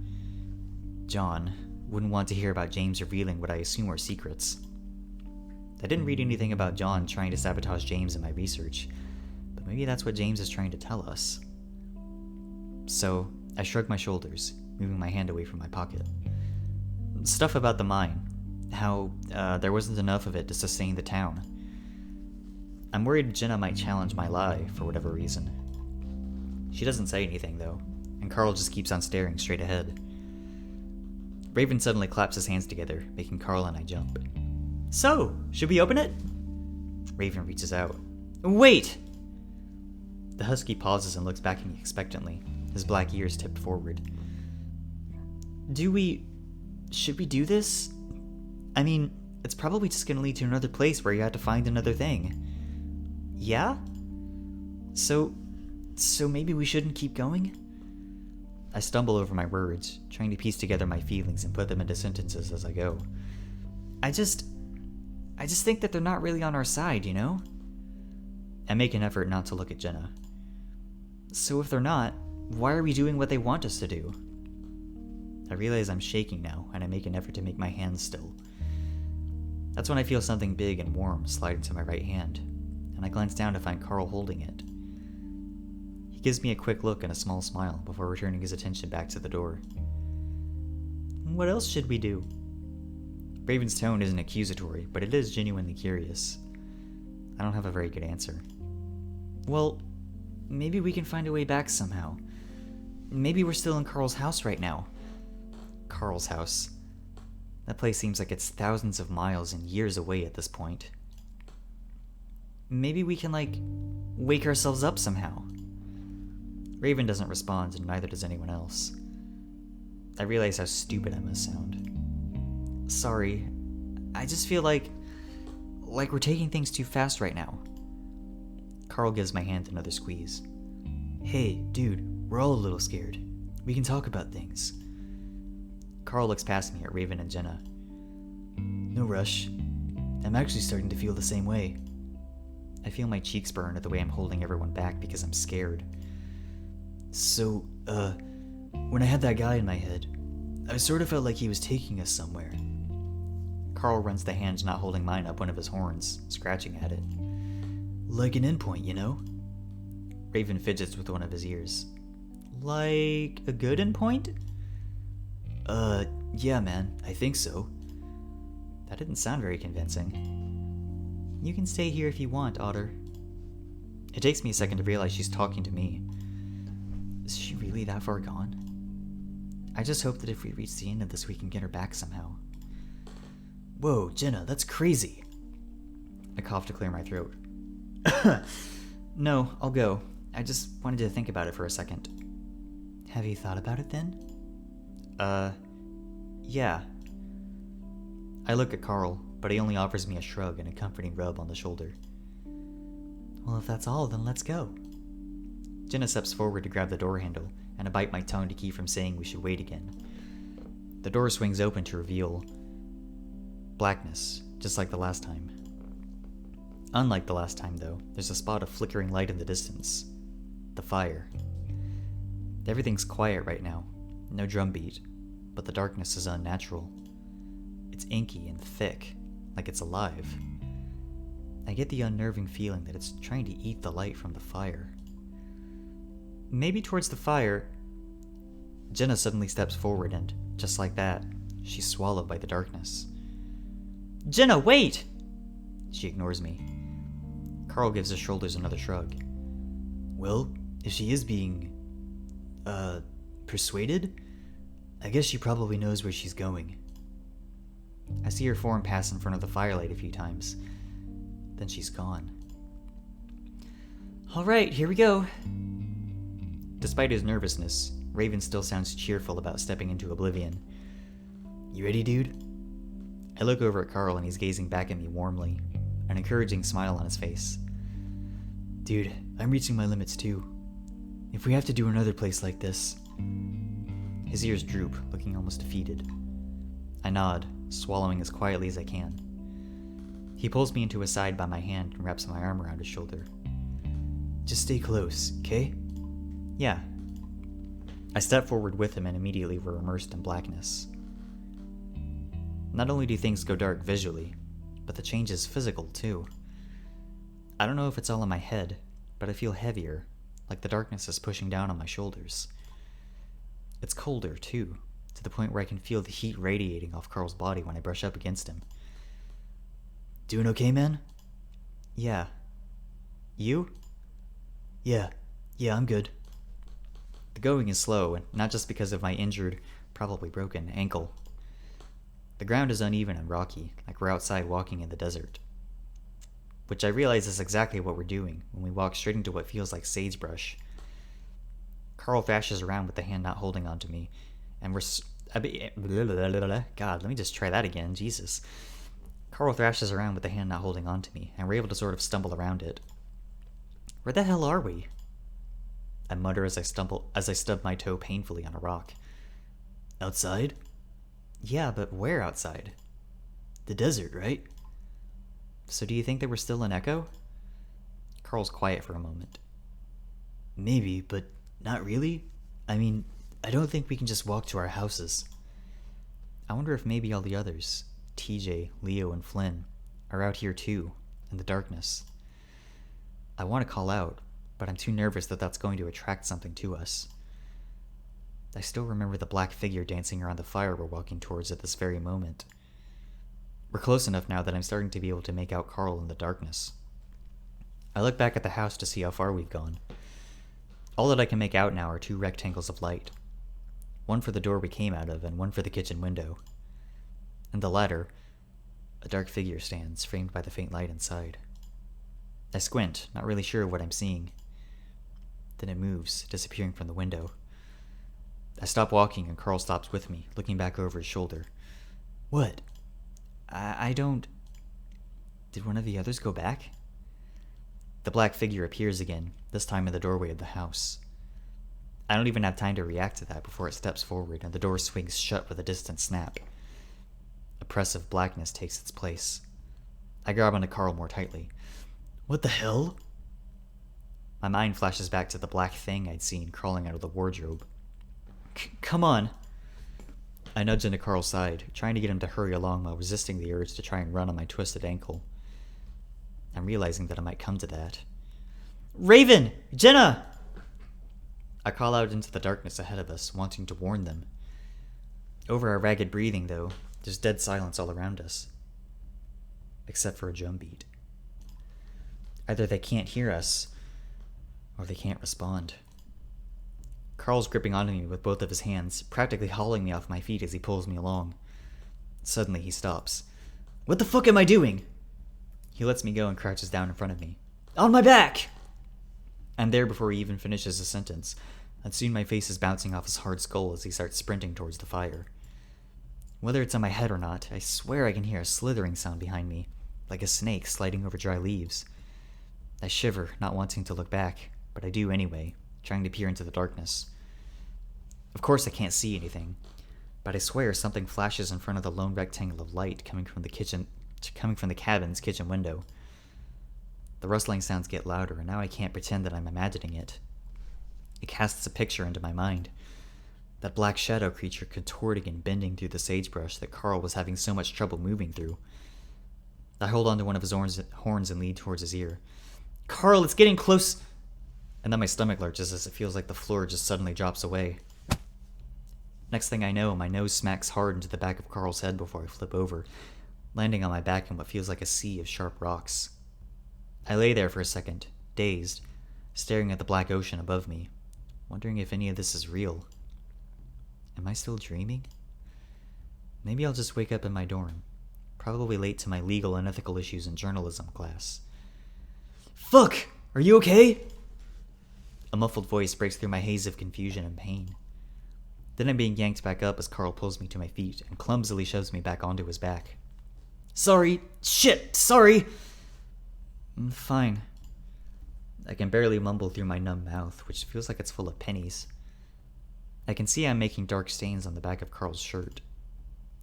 John, wouldn't want to hear about James revealing what I assume are secrets. I didn't read anything about John trying to sabotage James in my research, but maybe that's what James is trying to tell us. So, I shrug my shoulders, moving my hand away from my pocket. Stuff about the mine. How there wasn't enough of it to sustain the town. I'm worried Jenna might challenge my lie for whatever reason. She doesn't say anything, though, and Carl just keeps on staring straight ahead. Raven suddenly claps his hands together, making Carl and I jump. So, should we open it? Raven reaches out. Wait! The husky pauses and looks back at me expectantly, his black ears tipped forward. Should we do this? I mean, it's probably just gonna lead to another place where you have to find another thing. Yeah? So maybe we shouldn't keep going? I stumble over my words, trying to piece together my feelings and put them into sentences as I go. I just think that they're not really on our side, you know? I make an effort not to look at Jenna. So if they're not, why are we doing what they want us to do? I realize I'm shaking now, and I make an effort to make my hands still. That's when I feel something big and warm slide into my right hand, and I glance down to find Carl holding it. He gives me a quick look and a small smile before returning his attention back to the door. What else should we do? Raven's tone isn't accusatory, but it is genuinely curious. I don't have a very good answer. Well, maybe we can find a way back somehow. Maybe we're still in Carl's house right now. Carl's house. That place seems like it's thousands of miles and years away at this point. Maybe we can, wake ourselves up somehow. Raven doesn't respond, and neither does anyone else. I realize how stupid I must sound. Sorry, I just feel like we're taking things too fast right now. Carl gives my hand another squeeze. Hey, dude, we're all a little scared. We can talk about things. Carl looks past me at Raven and Jenna. No rush. I'm actually starting to feel the same way. I feel my cheeks burn at the way I'm holding everyone back because I'm scared. So, when I had that guy in my head, I sort of felt like he was taking us somewhere. Carl runs the hand not holding mine up one of his horns, scratching at it. Like an endpoint, you know? Raven fidgets with one of his ears. Like a good endpoint? Yeah, man, I think so. That didn't sound very convincing. You can stay here if you want, Otter. It takes me a second to realize she's talking to me. Is she really that far gone? I just hope that if we reach the end of this, we can get her back somehow. Whoa, Jenna, that's crazy. I cough to clear my throat. No, I'll go. I just wanted to think about it for a second. Have you thought about it then? Yeah. I look at Carl, but he only offers me a shrug and a comforting rub on the shoulder. Well, if that's all, then let's go. Jenna steps forward to grab the door handle, and I bite my tongue to keep from saying we should wait again. The door swings open to reveal blackness, just like the last time. Unlike the last time, though, there's a spot of flickering light in the distance. The fire. Everything's quiet right now, no drumbeat, but the darkness is unnatural. It's inky and thick, like it's alive. I get the unnerving feeling that it's trying to eat the light from the fire. Maybe towards the fire, Jenna suddenly steps forward and, just like that, she's swallowed by the darkness. Jenna, wait! She ignores me. Carl gives his shoulders another shrug. Well, if she is being, persuaded, I guess she probably knows where she's going. I see her form pass in front of the firelight a few times. Then she's gone. Alright, here we go. Despite his nervousness, Raven still sounds cheerful about stepping into oblivion. You ready, dude? I look over at Carl and he's gazing back at me warmly, an encouraging smile on his face. Dude, I'm reaching my limits too. If we have to do another place like this... His ears droop, looking almost defeated. I nod, swallowing as quietly as I can. He pulls me into his side by my hand and wraps my arm around his shoulder. Just stay close, okay? Yeah. I step forward with him and immediately we're immersed in blackness. Not only do things go dark visually, but the change is physical too. I don't know if it's all in my head, but I feel heavier, like the darkness is pushing down on my shoulders. It's colder too, to the point where I can feel the heat radiating off Carl's body when I brush up against him. Doing okay, man? Yeah. You? Yeah, I'm good. The going is slow, and not just because of my injured, probably broken, ankle. The ground is uneven and rocky, like we're outside walking in the desert. Which I realize is exactly what we're doing when we walk straight into what feels like sagebrush. Carl thrashes around with the hand not holding onto me, and God, let me just try that again, Jesus. Carl thrashes around with the hand not holding onto me, and we're able to sort of stumble around it. Where the hell are we? I mutter as I stub my toe painfully on a rock. Outside? Yeah, but where outside? The desert, right? So do you think they were still in Echo? Carl's quiet for a moment. Maybe, but not really. I mean, I don't think we can just walk to our houses. I wonder if maybe all the others, TJ, Leo, and Flynn, are out here too, in the darkness. I want to call out, but I'm too nervous that that's going to attract something to us. I still remember the black figure dancing around the fire we're walking towards at this very moment. We're close enough now that I'm starting to be able to make out Carl in the darkness. I look back at the house to see how far we've gone. All that I can make out now are two rectangles of light. One for the door we came out of and one for the kitchen window. In the latter, a dark figure stands, framed by the faint light inside. I squint, not really sure what I'm seeing. Then it moves, disappearing from the window. I stop walking and Carl stops with me, looking back over his shoulder. What? I don't... Did one of the others go back? The black figure appears again, this time in the doorway of the house. I don't even have time to react to that before it steps forward and the door swings shut with a distant snap. Oppressive blackness takes its place. I grab onto Carl more tightly. What the hell? My mind flashes back to the black thing I'd seen crawling out of the wardrobe. Come on. I nudge into Carl's side, trying to get him to hurry along while resisting the urge to try and run on my twisted ankle. I'm realizing that it might come to that. Raven! Jenna! I call out into the darkness ahead of us, wanting to warn them. Over our ragged breathing, though, there's dead silence all around us. Except for a drum beat. Either they can't hear us, or they can't respond. Carl's gripping onto me with both of his hands, practically hauling me off my feet as he pulls me along. Suddenly he stops. What the fuck am I doing? He lets me go and crouches down in front of me. On my back! I'm there before he even finishes his sentence, and soon my face is bouncing off his hard skull as he starts sprinting towards the fire. Whether it's on my head or not, I swear I can hear a slithering sound behind me, like a snake sliding over dry leaves. I shiver, not wanting to look back, but I do anyway, trying to peer into the darkness. Of course I can't see anything, but I swear something flashes in front of the lone rectangle of light coming from the cabin's kitchen window. The rustling sounds get louder, and now I can't pretend that I'm imagining it. It casts a picture into my mind. That black shadow creature contorting and bending through the sagebrush that Carl was having so much trouble moving through. I hold onto one of his horns and lean towards his ear. "Carl, it's getting close!" And then my stomach lurches as it feels like the floor just suddenly drops away. Next thing I know, my nose smacks hard into the back of Carl's head before I flip over, landing on my back in what feels like a sea of sharp rocks. I lay there for a second, dazed, staring at the black ocean above me, wondering if any of this is real. Am I still dreaming? Maybe I'll just wake up in my dorm, probably late to my legal and ethical issues in journalism class. "Fuck! Are you okay?" A muffled voice breaks through my haze of confusion and pain. Then I'm being yanked back up as Carl pulls me to my feet and clumsily shoves me back onto his back. "Sorry. Shit, sorry." "I'm fine." I can barely mumble through my numb mouth, which feels like it's full of pennies. I can see I'm making dark stains on the back of Carl's shirt.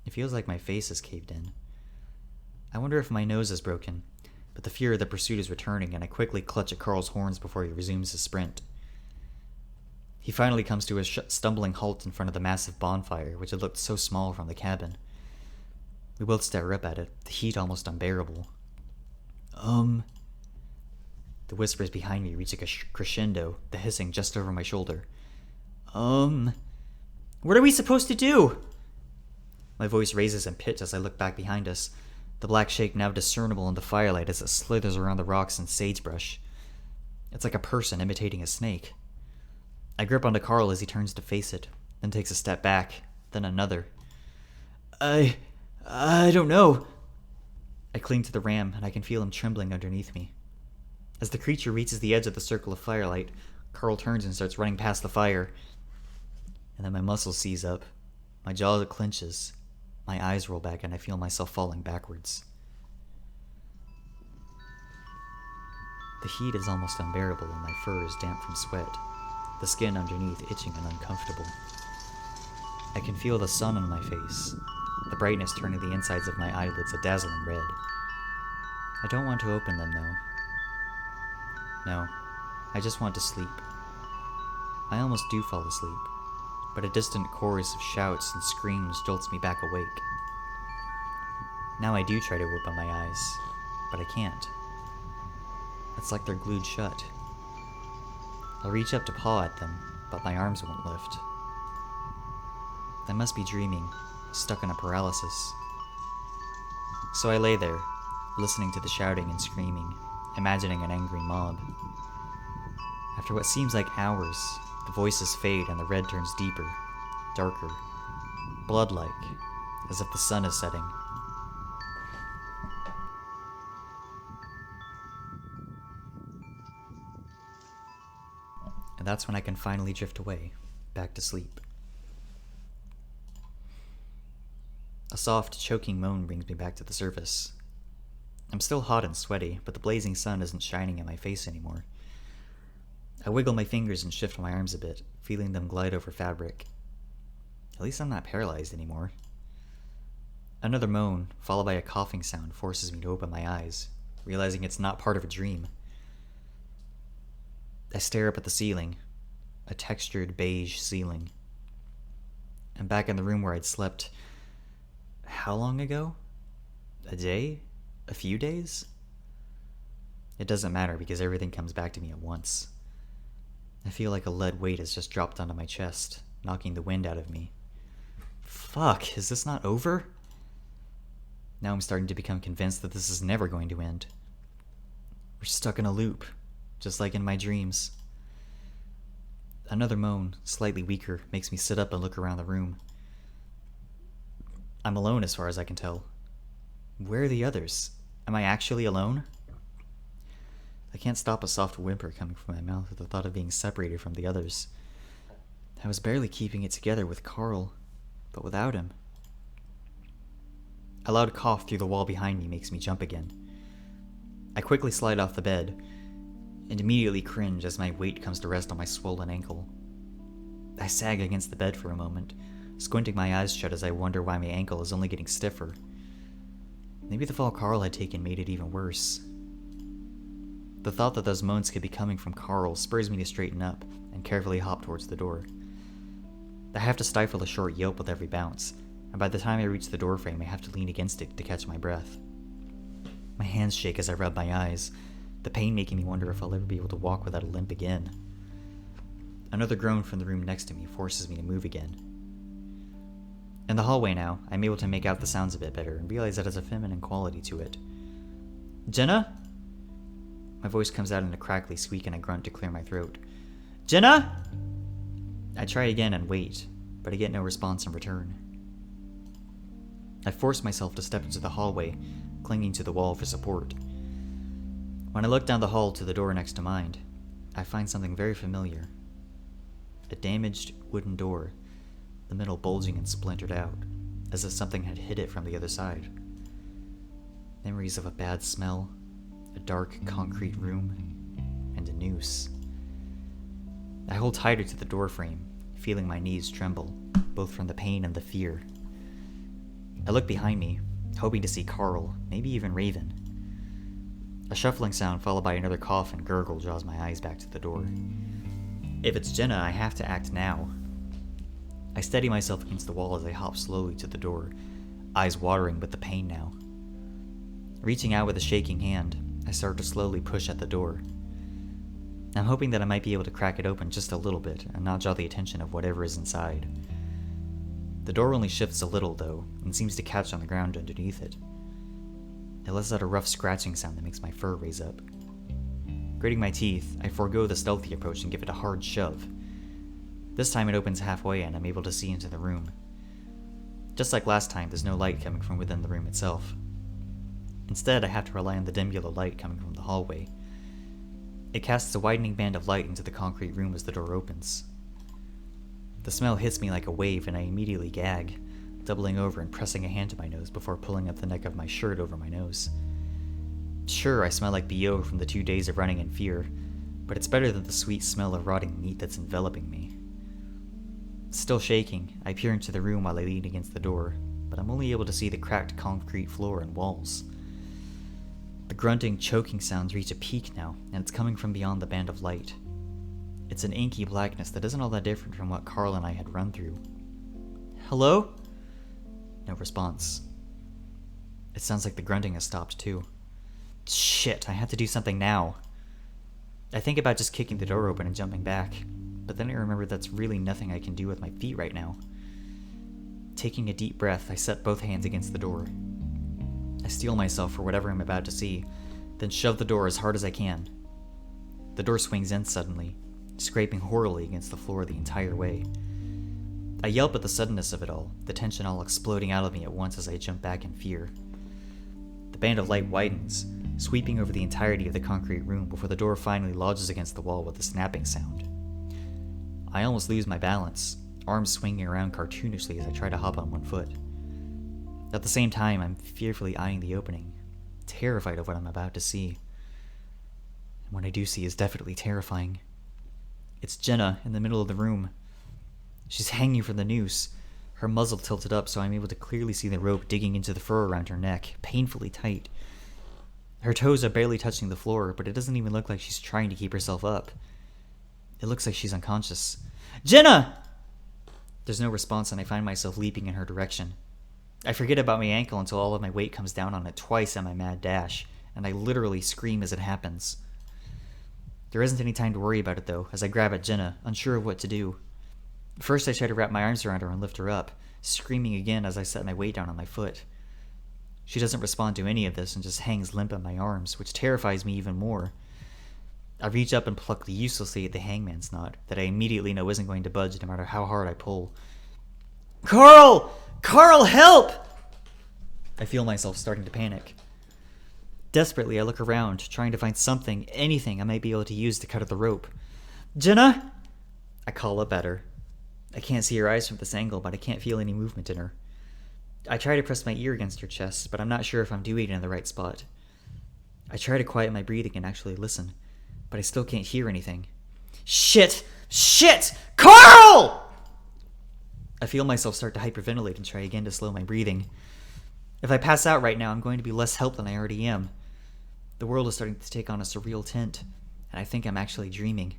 It feels like my face is caved in. I wonder if my nose is broken, but the fear of the pursuit is returning, and I quickly clutch at Carl's horns before he resumes his sprint. He finally comes to a stumbling halt in front of the massive bonfire, which had looked so small from the cabin. We both stare up at it, the heat almost unbearable. The whispers behind me reach a crescendo, the hissing just over my shoulder. What are we supposed to do?" My voice raises in pitch as I look back behind us, the black shape now discernible in the firelight as it slithers around the rocks and sagebrush. It's like a person imitating a snake. I grip onto Carl as he turns to face it, then takes a step back, then another. I don't know." I cling to the ram, and I can feel him trembling underneath me. As the creature reaches the edge of the circle of firelight, Carl turns and starts running past the fire. And then my muscles seize up, my jaw clenches, my eyes roll back, and I feel myself falling backwards. The heat is almost unbearable, and my fur is damp from sweat, the skin underneath itching and uncomfortable. I can feel the sun on my face, the brightness turning the insides of my eyelids a dazzling red. I don't want to open them, though. No, I just want to sleep. I almost do fall asleep, but a distant chorus of shouts and screams jolts me back awake. Now I do try to open my eyes, but I can't. It's like they're glued shut. I'll reach up to paw at them, but my arms won't lift. I must be dreaming, stuck in a paralysis. So I lay there, listening to the shouting and screaming, imagining an angry mob. After what seems like hours, the voices fade and the red turns deeper, darker, blood-like, as if the sun is setting. And that's when I can finally drift away, back to sleep. A soft, choking moan brings me back to the surface. I'm still hot and sweaty, but the blazing sun isn't shining in my face anymore. I wiggle my fingers and shift my arms a bit, feeling them glide over fabric. At least I'm not paralyzed anymore. Another moan, followed by a coughing sound, forces me to open my eyes, realizing it's not part of a dream. I stare up at the ceiling, a textured beige ceiling. I'm back in the room where I'd slept. How long ago? A day? A few days? It doesn't matter because everything comes back to me at once. I feel like a lead weight has just dropped onto my chest, knocking the wind out of me. Fuck, is this not over? Now I'm starting to become convinced that this is never going to end. We're stuck in a loop, just like in my dreams. Another moan, slightly weaker, makes me sit up and look around the room. I'm alone as far as I can tell. Where are the others? Am I actually alone? I can't stop a soft whimper coming from my mouth at the thought of being separated from the others. I was barely keeping it together with Carl, but without him. A loud cough through the wall behind me makes me jump again. I quickly slide off the bed, and immediately cringe as my weight comes to rest on my swollen ankle. I sag against the bed for a moment, squinting my eyes shut as I wonder why my ankle is only getting stiffer. Maybe the fall Carl had taken made it even worse. The thought that those moans could be coming from Carl spurs me to straighten up and carefully hop towards the door. I have to stifle a short yelp with every bounce, and by the time I reach the doorframe, I have to lean against it to catch my breath. My hands shake as I rub my eyes, the pain making me wonder if I'll ever be able to walk without a limp again. Another groan from the room next to me forces me to move again. In the hallway now, I'm able to make out the sounds a bit better and realize that has a feminine quality to it. Jenna? My voice comes out in a crackly squeak and I grunt to clear my throat. Jenna? I try again and wait, but I get no response in return. I force myself to step into the hallway, clinging to the wall for support. When I look down the hall to the door next to mine, I find something very familiar. A damaged wooden door, the middle bulging and splintered out, as if something had hit it from the other side. Memories of a bad smell, a dark concrete room, and a noose. I hold tighter to the doorframe, feeling my knees tremble, both from the pain and the fear. I look behind me, hoping to see Carl, maybe even Raven. A shuffling sound followed by another cough and gurgle draws my eyes back to the door. If it's Jenna, I have to act now. I steady myself against the wall as I hop slowly to the door, eyes watering with the pain now. Reaching out with a shaking hand, I start to slowly push at the door. I'm hoping that I might be able to crack it open just a little bit and not draw the attention of whatever is inside. The door only shifts a little, though, and seems to catch on the ground underneath it. It lets out a rough scratching sound that makes my fur raise up. Gritting my teeth, I forego the stealthy approach and give it a hard shove. This time it opens halfway and I'm able to see into the room. Just like last time, there's no light coming from within the room itself. Instead, I have to rely on the dim yellow light coming from the hallway. It casts a widening band of light into the concrete room as the door opens. The smell hits me like a wave and I immediately gag, doubling over and pressing a hand to my nose before pulling up the neck of my shirt over my nose. Sure, I smell like BO from the 2 days of running in fear, but it's better than the sweet smell of rotting meat that's enveloping me. Still shaking, I peer into the room while I lean against the door, but I'm only able to see the cracked concrete floor and walls. The grunting, choking sounds reach a peak now, and it's coming from beyond the band of light. It's an inky blackness that isn't all that different from what Carl and I had run through. Hello? No response. It sounds like the grunting has stopped too. Shit, I have to do something now. I think about just kicking the door open and jumping back, but then I remember that's really nothing I can do with my feet right now. Taking a deep breath, I set both hands against the door. I steel myself for whatever I'm about to see, then shove the door as hard as I can. The door swings in suddenly, scraping horribly against the floor the entire way. I yelp at the suddenness of it all, the tension all exploding out of me at once as I jump back in fear. The band of light widens, sweeping over the entirety of the concrete room before the door finally lodges against the wall with a snapping sound. I almost lose my balance, arms swinging around cartoonishly as I try to hop on one foot. At the same time, I'm fearfully eyeing the opening, terrified of what I'm about to see. And what I do see is definitely terrifying. It's Jenna in the middle of the room. She's hanging from the noose, her muzzle tilted up so I'm able to clearly see the rope digging into the fur around her neck, painfully tight. Her toes are barely touching the floor, but it doesn't even look like she's trying to keep herself up. It looks like she's unconscious. Jenna! There's no response and I find myself leaping in her direction. I forget about my ankle until all of my weight comes down on it twice in my mad dash, and I literally scream as it happens. There isn't any time to worry about it though, as I grab at Jenna, unsure of what to do. First I try to wrap my arms around her and lift her up, screaming again as I set my weight down on my foot. She doesn't respond to any of this and just hangs limp in my arms, which terrifies me even more. I reach up and pluck uselessly at the hangman's knot that I immediately know isn't going to budge no matter how hard I pull. Carl! Carl, help! I feel myself starting to panic. Desperately, I look around, trying to find something, anything I might be able to use to cut at the rope. Jenna? I call up at her. I can't see her eyes from this angle, but I can't feel any movement in her. I try to press my ear against her chest, but I'm not sure if I'm doing it in the right spot. I try to quiet my breathing and actually listen, but I still can't hear anything. Shit! Shit! Carl! I feel myself start to hyperventilate and try again to slow my breathing. If I pass out right now, I'm going to be less help than I already am. The world is starting to take on a surreal tint, and I think I'm actually dreaming.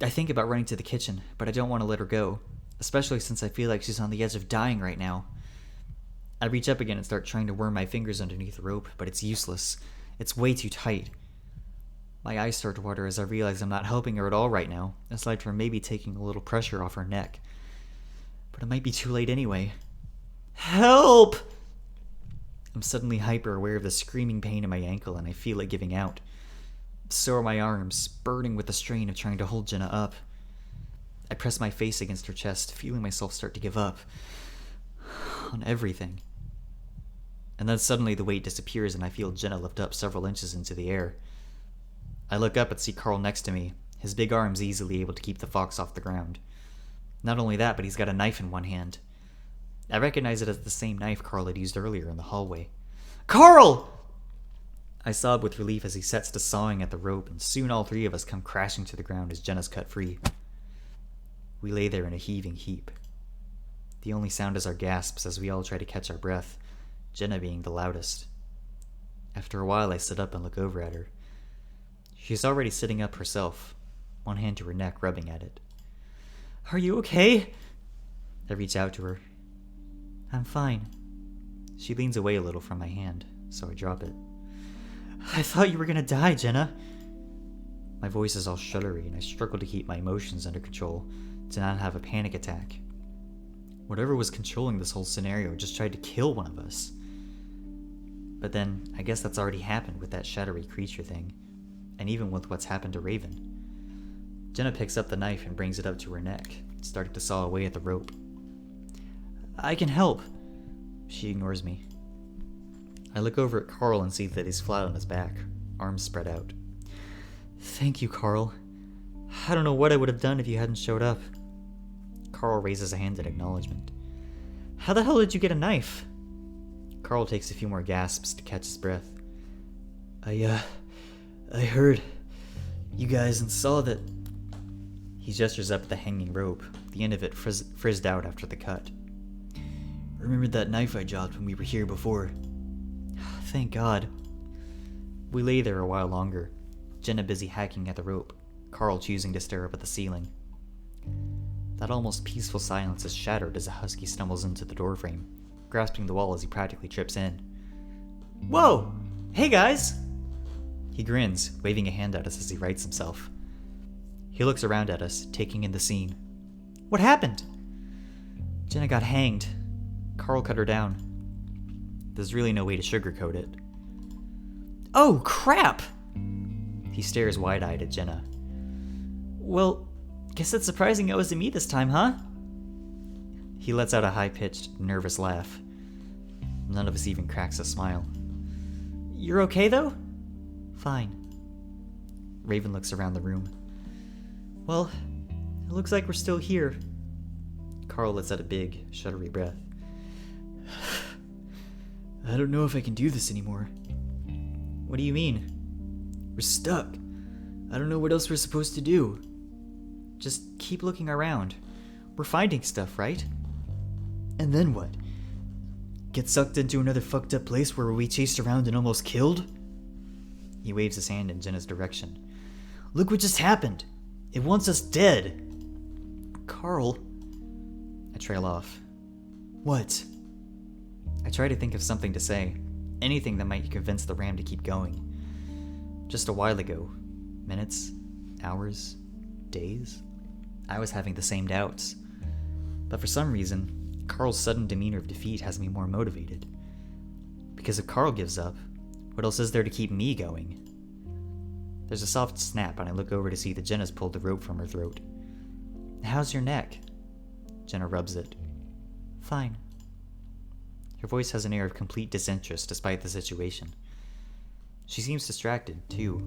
I think about running to the kitchen, but I don't want to let her go, especially since I feel like she's on the edge of dying right now. I reach up again and start trying to worm my fingers underneath the rope, but it's useless. It's way too tight. My eyes start to water as I realize I'm not helping her at all right now, aside from maybe taking a little pressure off her neck. But it might be too late anyway. Help! I'm suddenly hyper aware of the screaming pain in my ankle, and I feel it giving out. So are my arms, burning with the strain of trying to hold Jenna up. I press my face against her chest, feeling myself start to give up. On everything. And then suddenly the weight disappears and I feel Jenna lift up several inches into the air. I look up and see Carl next to me, his big arms easily able to keep the fox off the ground. Not only that, but he's got a knife in one hand. I recognize it as the same knife Carl had used earlier in the hallway. Carl! I sob with relief as he sets to sawing at the rope, and soon all three of us come crashing to the ground as Jenna's cut free. We lay there in a heaving heap. The only sound is our gasps as we all try to catch our breath, Jenna being the loudest. After a while, I sit up and look over at her. She's already sitting up herself, one hand to her neck, rubbing at it. Are you okay? I reach out to her. I'm fine. She leans away a little from my hand, so I drop it. I thought you were gonna die, Jenna. My voice is all shuddery, and I struggle to keep my emotions under control, to not have a panic attack. Whatever was controlling this whole scenario just tried to kill one of us. But then, I guess that's already happened with that shadowy creature thing, and even with what's happened to Raven. Jenna picks up the knife and brings it up to her neck, starting to saw away at the rope. I can help. She ignores me. I look over at Carl and see that he's flat on his back, arms spread out. Thank you, Carl. I don't know what I would have done if you hadn't showed up. Carl raises a hand in acknowledgement. How the hell did you get a knife? Carl takes a few more gasps to catch his breath. I heard you guys and saw that... He gestures up at the hanging rope, the end of it frizzed out after the cut. Remembered that knife I dropped when we were here before. Thank God. We lay there a while longer, Jenna busy hacking at the rope, Carl choosing to stare up at the ceiling. That almost peaceful silence is shattered as a husky stumbles into the doorframe, grasping the wall as he practically trips in. Whoa! Hey guys! He grins, waving a hand at us as he rights himself. He looks around at us, taking in the scene. What happened? Jenna got hanged. Carl cut her down. There's really no way to sugarcoat it. Oh, crap! He stares wide-eyed at Jenna. Well, guess it's surprising it was to me this time, huh? He lets out a high-pitched, nervous laugh. None of us even cracks a smile. You're okay, though? Fine. Raven looks around the room. Well, it looks like we're still here. Carl lets out a big, shuddery breath. I don't know if I can do this anymore. What do you mean? We're stuck. I don't know what else we're supposed to do. Just keep looking around. We're finding stuff, right? And then what? Get sucked into another fucked up place where we chased around and almost killed? He waves his hand in Jenna's direction. Look what just happened! It wants us dead! Carl... I trail off. What? I try to think of something to say. Anything that might convince the ram to keep going. Just a while ago, minutes, hours, days, I was having the same doubts. But for some reason, Carl's sudden demeanor of defeat has me more motivated. Because if Carl gives up, what else is there to keep me going? There's a soft snap and I look over to see that Jenna's pulled the rope from her throat. How's your neck? Jenna rubs it. Fine. Her voice has an air of complete disinterest despite the situation. She seems distracted, too,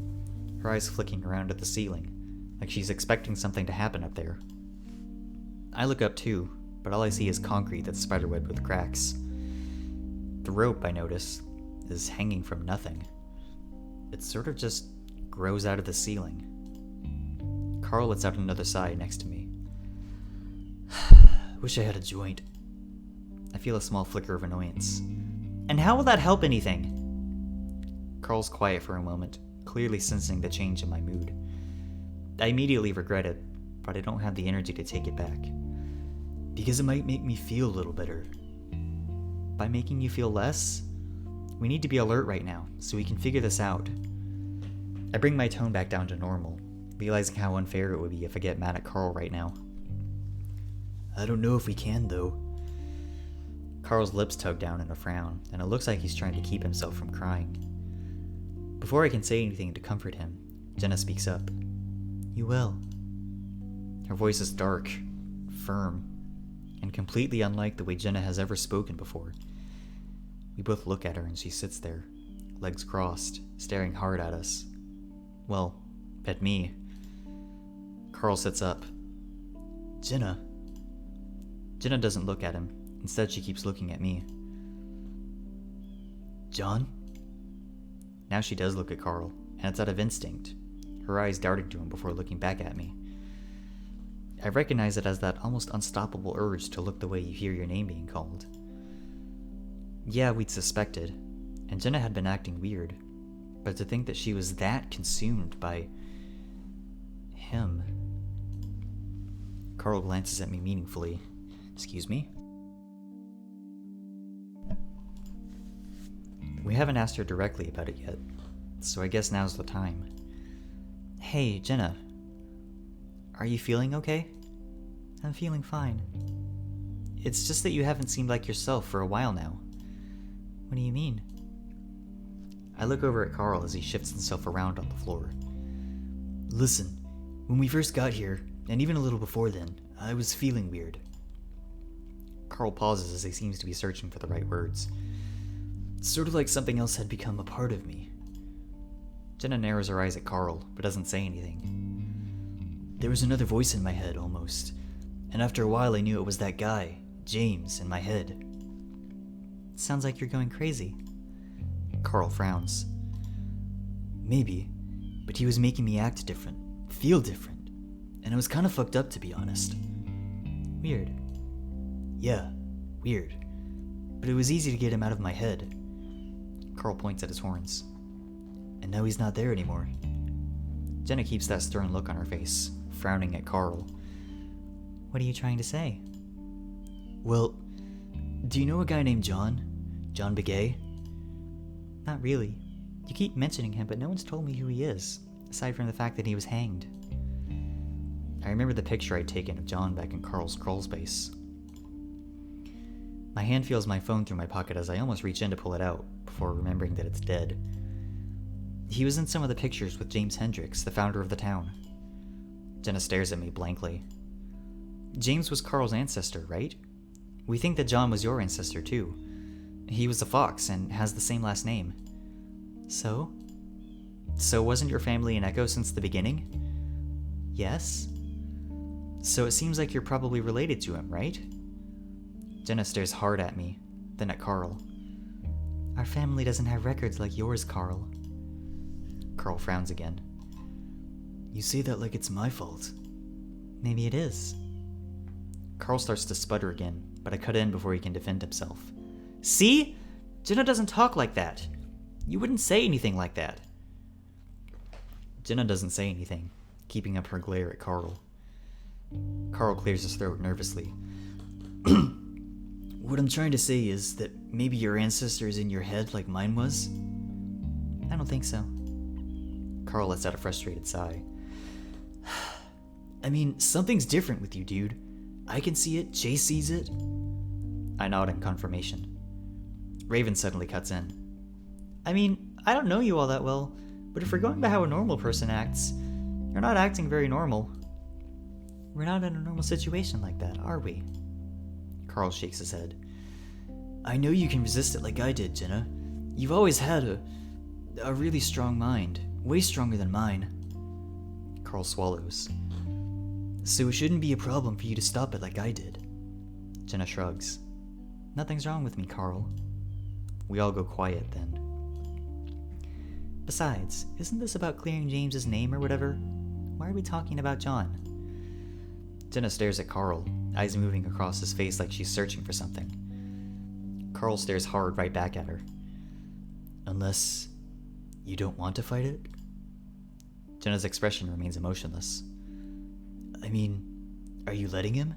her eyes flicking around at the ceiling, like she's expecting something to happen up there. I look up too, but all I see is concrete that's spiderwebbed with cracks. The rope, I notice, is hanging from nothing. It sort of just grows out of the ceiling. Carl lets out another sigh next to me. Wish I had a joint. I feel a small flicker of annoyance. And how will that help anything? Carl's quiet for a moment, clearly sensing the change in my mood. I immediately regret it, but I don't have the energy to take it back. Because it might make me feel a little better. By making you feel less? We need to be alert right now, so we can figure this out. I bring my tone back down to normal, realizing how unfair it would be if I get mad at Carl right now. I don't know if we can, though. Carl's lips tug down in a frown, and it looks like he's trying to keep himself from crying. Before I can say anything to comfort him, Jenna speaks up. You will. Her voice is dark, firm, and completely unlike the way Jenna has ever spoken before. We both look at her and she sits there, legs crossed, staring hard at us. Well, at me. Carl sits up. Jenna. Jenna doesn't look at him. Instead, she keeps looking at me. John? Now she does look at Carl, and it's out of instinct, her eyes darting to him before looking back at me. I recognize it as that almost unstoppable urge to look the way you hear your name being called. Yeah, we'd suspected, and Jenna had been acting weird, but to think that she was that consumed by him. Carl glances at me meaningfully. Excuse me? We haven't asked her directly about it yet, so I guess now's the time. Hey, Jenna. Are you feeling okay? I'm feeling fine. It's just that you haven't seemed like yourself for a while now. What do you mean? I look over at Carl as he shifts himself around on the floor. Listen, when we first got here, and even a little before then, I was feeling weird. Carl pauses as he seems to be searching for the right words. Sort of like something else had become a part of me. Jenna narrows her eyes at Carl, but doesn't say anything. There was another voice in my head, almost. And after a while I knew it was that guy, James, in my head. Sounds like you're going crazy. Carl frowns. Maybe, but he was making me act different, feel different. And it was kind of fucked up, to be honest. Weird. Yeah, weird. But it was easy to get him out of my head. Carl points at his horns. And now he's not there anymore. Jenna keeps that stern look on her face, frowning at Carl. What are you trying to say? Well, do you know a guy named John? John Begay? Not really. You keep mentioning him, but no one's told me who he is, aside from the fact that he was hanged. I remember the picture I'd taken of John back in Carl's crawl space. My hand feels my phone through my pocket as I almost reach in to pull it out, before remembering that it's dead. He was in some of the pictures with James Hendricks, the founder of the town. Jenna stares at me blankly. James was Carl's ancestor, right? We think that John was your ancestor, too. He was a Fox and has the same last name. So? So wasn't your family an Echo since the beginning? Yes. So it seems like you're probably related to him, right? Jenna stares hard at me, then at Carl. Our family doesn't have records like yours, Carl. Carl frowns again. You say that like it's my fault. Maybe it is. Carl starts to sputter again, but I cut in before he can defend himself. See? Jenna doesn't talk like that. You wouldn't say anything like that. Jenna doesn't say anything, keeping up her glare at Carl. Carl clears his throat nervously. What I'm trying to say is that maybe your ancestor is in your head like mine was? I don't think so. Carl lets out a frustrated sigh. I mean, something's different with you, dude. I can see it, Chase sees it. I nod in confirmation. Raven suddenly cuts in. I mean, I don't know you all that well, but if we're going by how a normal person acts, you're not acting very normal. We're not in a normal situation like that, are we? Carl shakes his head. I know you can resist it like I did, Jenna. You've always had a really strong mind, way stronger than mine. Carl swallows. So it shouldn't be a problem for you to stop it like I did. Jenna shrugs. Nothing's wrong with me, Carl. We all go quiet then. Besides, isn't this about clearing James's name or whatever? Why are we talking about John? Jenna stares at Carl, eyes moving across his face like she's searching for something. Carl stares hard right back at her. Unless you don't want to fight it? Jenna's expression remains emotionless. I mean, are you letting him?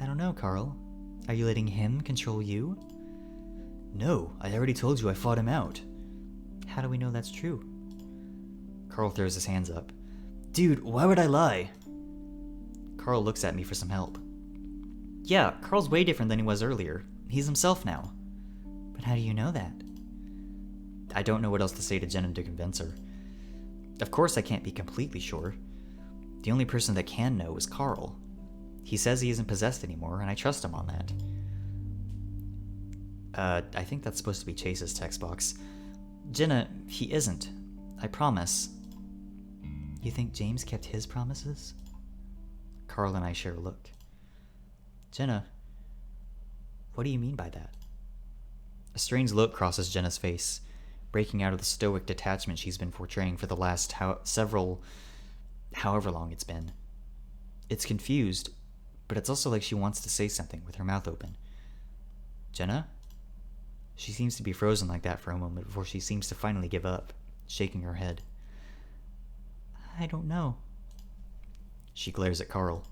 I don't know, Carl. Are you letting him control you? No, I already told you I fought him out. How do we know that's true? Carl throws his hands up. Dude, why would I lie? Carl looks at me for some help. Yeah, Carl's way different than he was earlier. He's himself now. But how do you know that? I don't know what else to say to Jenna to convince her. Of course I can't be completely sure. The only person that can know is Carl. He says he isn't possessed anymore, and I trust him on that. I think that's supposed to be Chase's text box. Jenna, he isn't. I promise. You think James kept his promises? Carl and I share a look. Jenna, what do you mean by that? A strange look crosses Jenna's face, breaking out of the stoic detachment she's been portraying for the last however long it's been. It's confused, but it's also like she wants to say something with her mouth open. Jenna? She seems to be frozen like that for a moment before she seems to finally give up, shaking her head. I don't know. She glares at Carl.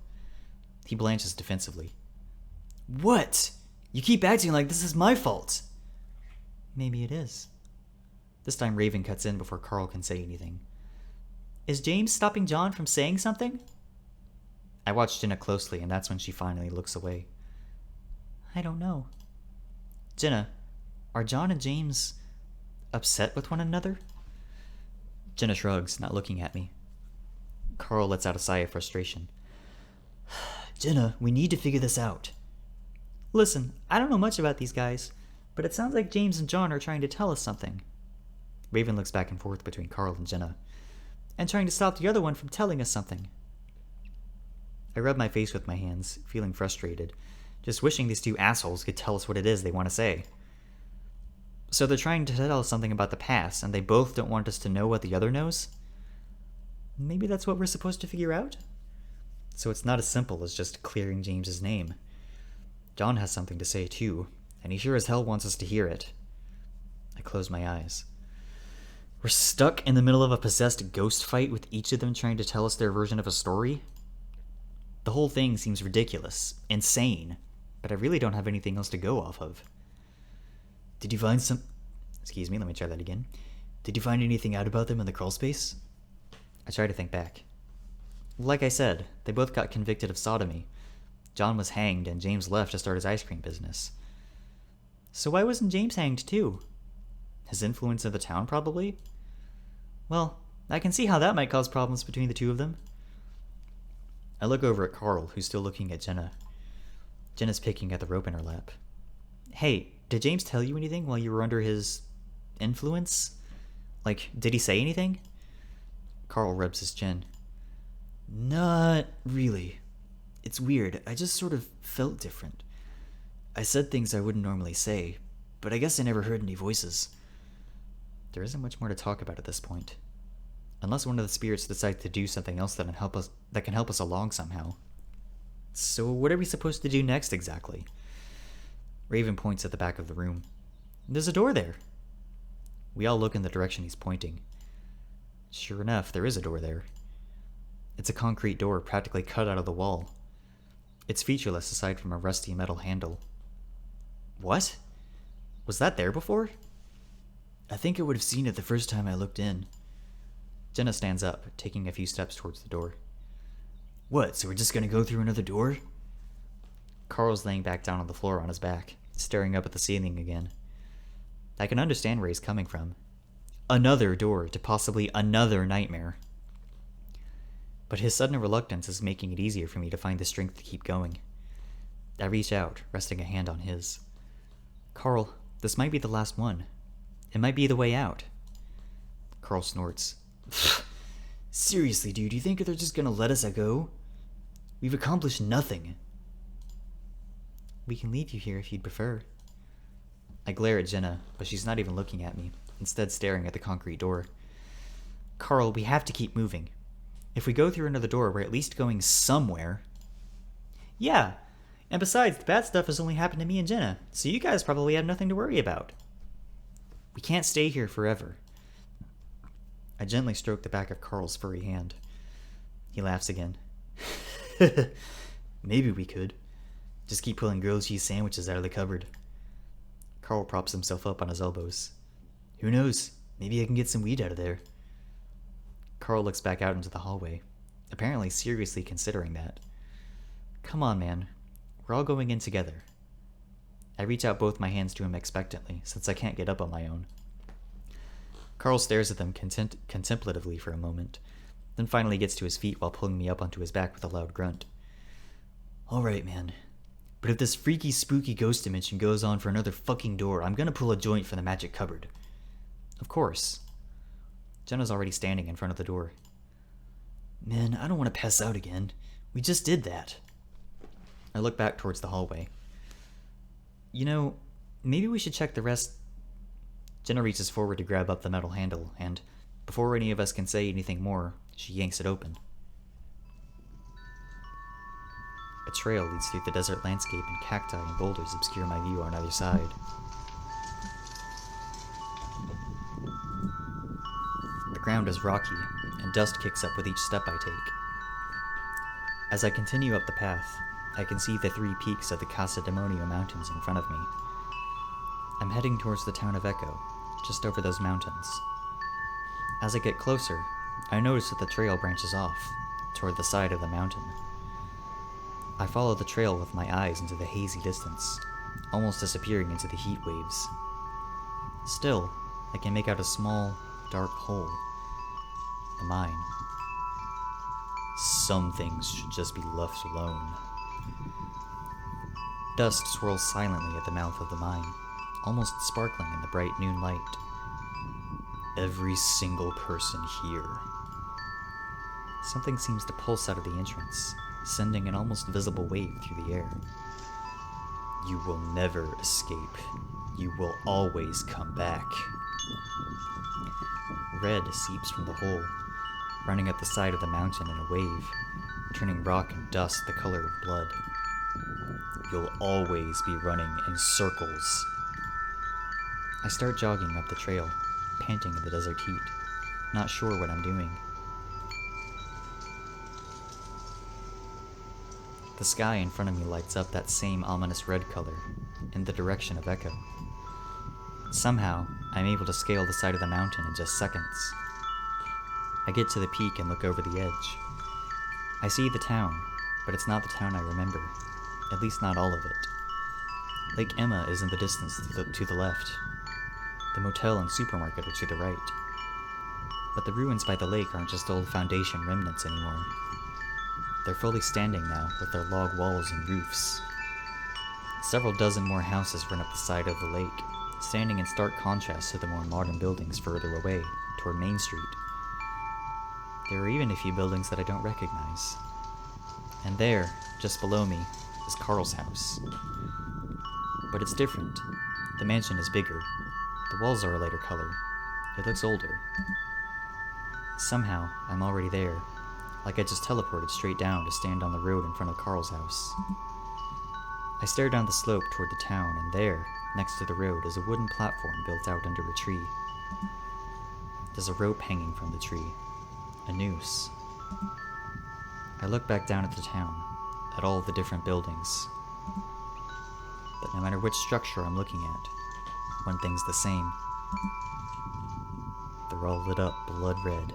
He blanches defensively. What? You keep acting like this is my fault. Maybe it is. This time Raven cuts in before Carl can say anything. Is James stopping John from saying something? I watch Jenna closely, and that's when she finally looks away. I don't know. Jenna, are John and James upset with one another? Jenna shrugs, not looking at me. Carl lets out a sigh of frustration. Jenna, we need to figure this out. Listen, I don't know much about these guys, but it sounds like James and John are trying to tell us something. Raven looks back and forth between Carl and Jenna, and trying to stop the other one from telling us something. I rub my face with my hands, feeling frustrated, just wishing these two assholes could tell us what it is they want to say. So they're trying to tell us something about the past, and they both don't want us to know what the other knows? Maybe that's what we're supposed to figure out? So it's not as simple as just clearing James's name. John has something to say too, and he sure as hell wants us to hear it. I close my eyes. We're stuck in the middle of a possessed ghost fight with each of them trying to tell us their version of a story? The whole thing seems ridiculous, insane, but I really don't have anything else to go off of. Did you find some... Excuse me, let me try that again. Did you find anything out about them in the crawl space? I try to think back. Like I said, they both got convicted of sodomy. John was hanged, and James left to start his ice cream business. So why wasn't James hanged too? His influence in the town, probably? Well, I can see how that might cause problems between the two of them. I look over at Carl, who's still looking at Jenna. Jenna's picking at the rope in her lap. Hey, did James tell you anything while you were under his influence? Like, did he say anything? Carl rubs his chin. Not really. It's weird. I just sort of felt different. I said things I wouldn't normally say, but I guess I never heard any voices. There isn't much more to talk about at this point. Unless one of the spirits decides to do something else that can help us along somehow. So what are we supposed to do next exactly? Raven points at the back of the room. There's a door there. We all look in the direction he's pointing. Sure enough, there is a door there. It's a concrete door practically cut out of the wall. It's featureless aside from a rusty metal handle. What? Was that there before? I think I would have seen it the first time I looked in. Jenna stands up, taking a few steps towards the door. What, so we're just gonna go through another door? Carl's laying back down on the floor on his back, staring up at the ceiling again. I can understand where he's coming from. Another door to possibly another nightmare. But his sudden reluctance is making it easier for me to find the strength to keep going. I reach out, resting a hand on his. Carl, this might be the last one. It might be the way out. Carl snorts. Seriously, dude, you think they're just gonna let us go? We've accomplished nothing. We can leave you here if you'd prefer. I glare at Jenna, but she's not even looking at me, instead staring at the concrete door. Carl, we have to keep moving. If we go through another door, we're at least going somewhere. Yeah, and besides, the bad stuff has only happened to me and Jenna, so you guys probably have nothing to worry about. We can't stay here forever. I gently stroke the back of Carl's furry hand. He laughs again. Maybe we could. Just keep pulling grilled cheese sandwiches out of the cupboard. Carl props himself up on his elbows. Who knows? Maybe I can get some weed out of there. Carl looks back out into the hallway, apparently seriously considering that. Come on, man. We're all going in together. I reach out both my hands to him expectantly, since I can't get up on my own. Carl stares at them contemplatively for a moment, then finally gets to his feet while pulling me up onto his back with a loud grunt. All right, man. But if this freaky, spooky ghost dimension goes on for another fucking door, I'm gonna pull a joint from the magic cupboard. Of course. Jenna's already standing in front of the door. Man, I don't want to pass out again. We just did that. I look back towards the hallway. You know, maybe we should check the rest. Jenna reaches forward to grab up the metal handle, and before any of us can say anything more, she yanks it open. A trail leads through the desert landscape, and cacti and boulders obscure my view on either side. The ground is rocky, and dust kicks up with each step I take. As I continue up the path, I can see the 3 peaks of the Casa Demonio Mountains in front of me. I'm heading towards the town of Echo, just over those mountains. As I get closer, I notice that the trail branches off, toward the side of the mountain. I follow the trail with my eyes into the hazy distance, almost disappearing into the heat waves. Still, I can make out a small, dark hole. The mine. Some things should just be left alone. Dust swirls silently at the mouth of the mine, almost sparkling in the bright noon light. Every single person here. Something seems to pulse out of the entrance, sending an almost visible wave through the air. You will never escape. You will always come back. Red seeps from the hole, running up the side of the mountain in a wave, turning rock and dust the color of blood. You'll always be running in circles. I start jogging up the trail, panting in the desert heat, not sure what I'm doing. The sky in front of me lights up that same ominous red color, in the direction of Echo. Somehow, I'm able to scale the side of the mountain in just seconds. I get to the peak and look over the edge. I see the town, but it's not the town I remember, at least not all of it. Lake Emma is in the distance to the left. The motel and supermarket are to the right. But the ruins by the lake aren't just old foundation remnants anymore. They're fully standing now, with their log walls and roofs. Several dozen more houses run up the side of the lake, standing in stark contrast to the more modern buildings further away, toward Main Street. There are even a few buildings that I don't recognize. And there, just below me, is Carl's house. But it's different. The mansion is bigger. The walls are a lighter color. It looks older. Somehow, I'm already there, like I just teleported straight down to stand on the road in front of Carl's house. I stare down the slope toward the town, and there, next to the road, is a wooden platform built out under a tree. There's a rope hanging from the tree, a noose. I look back down at the town, at all the different buildings. But no matter which structure I'm looking at, one thing's the same. They're all lit up blood red.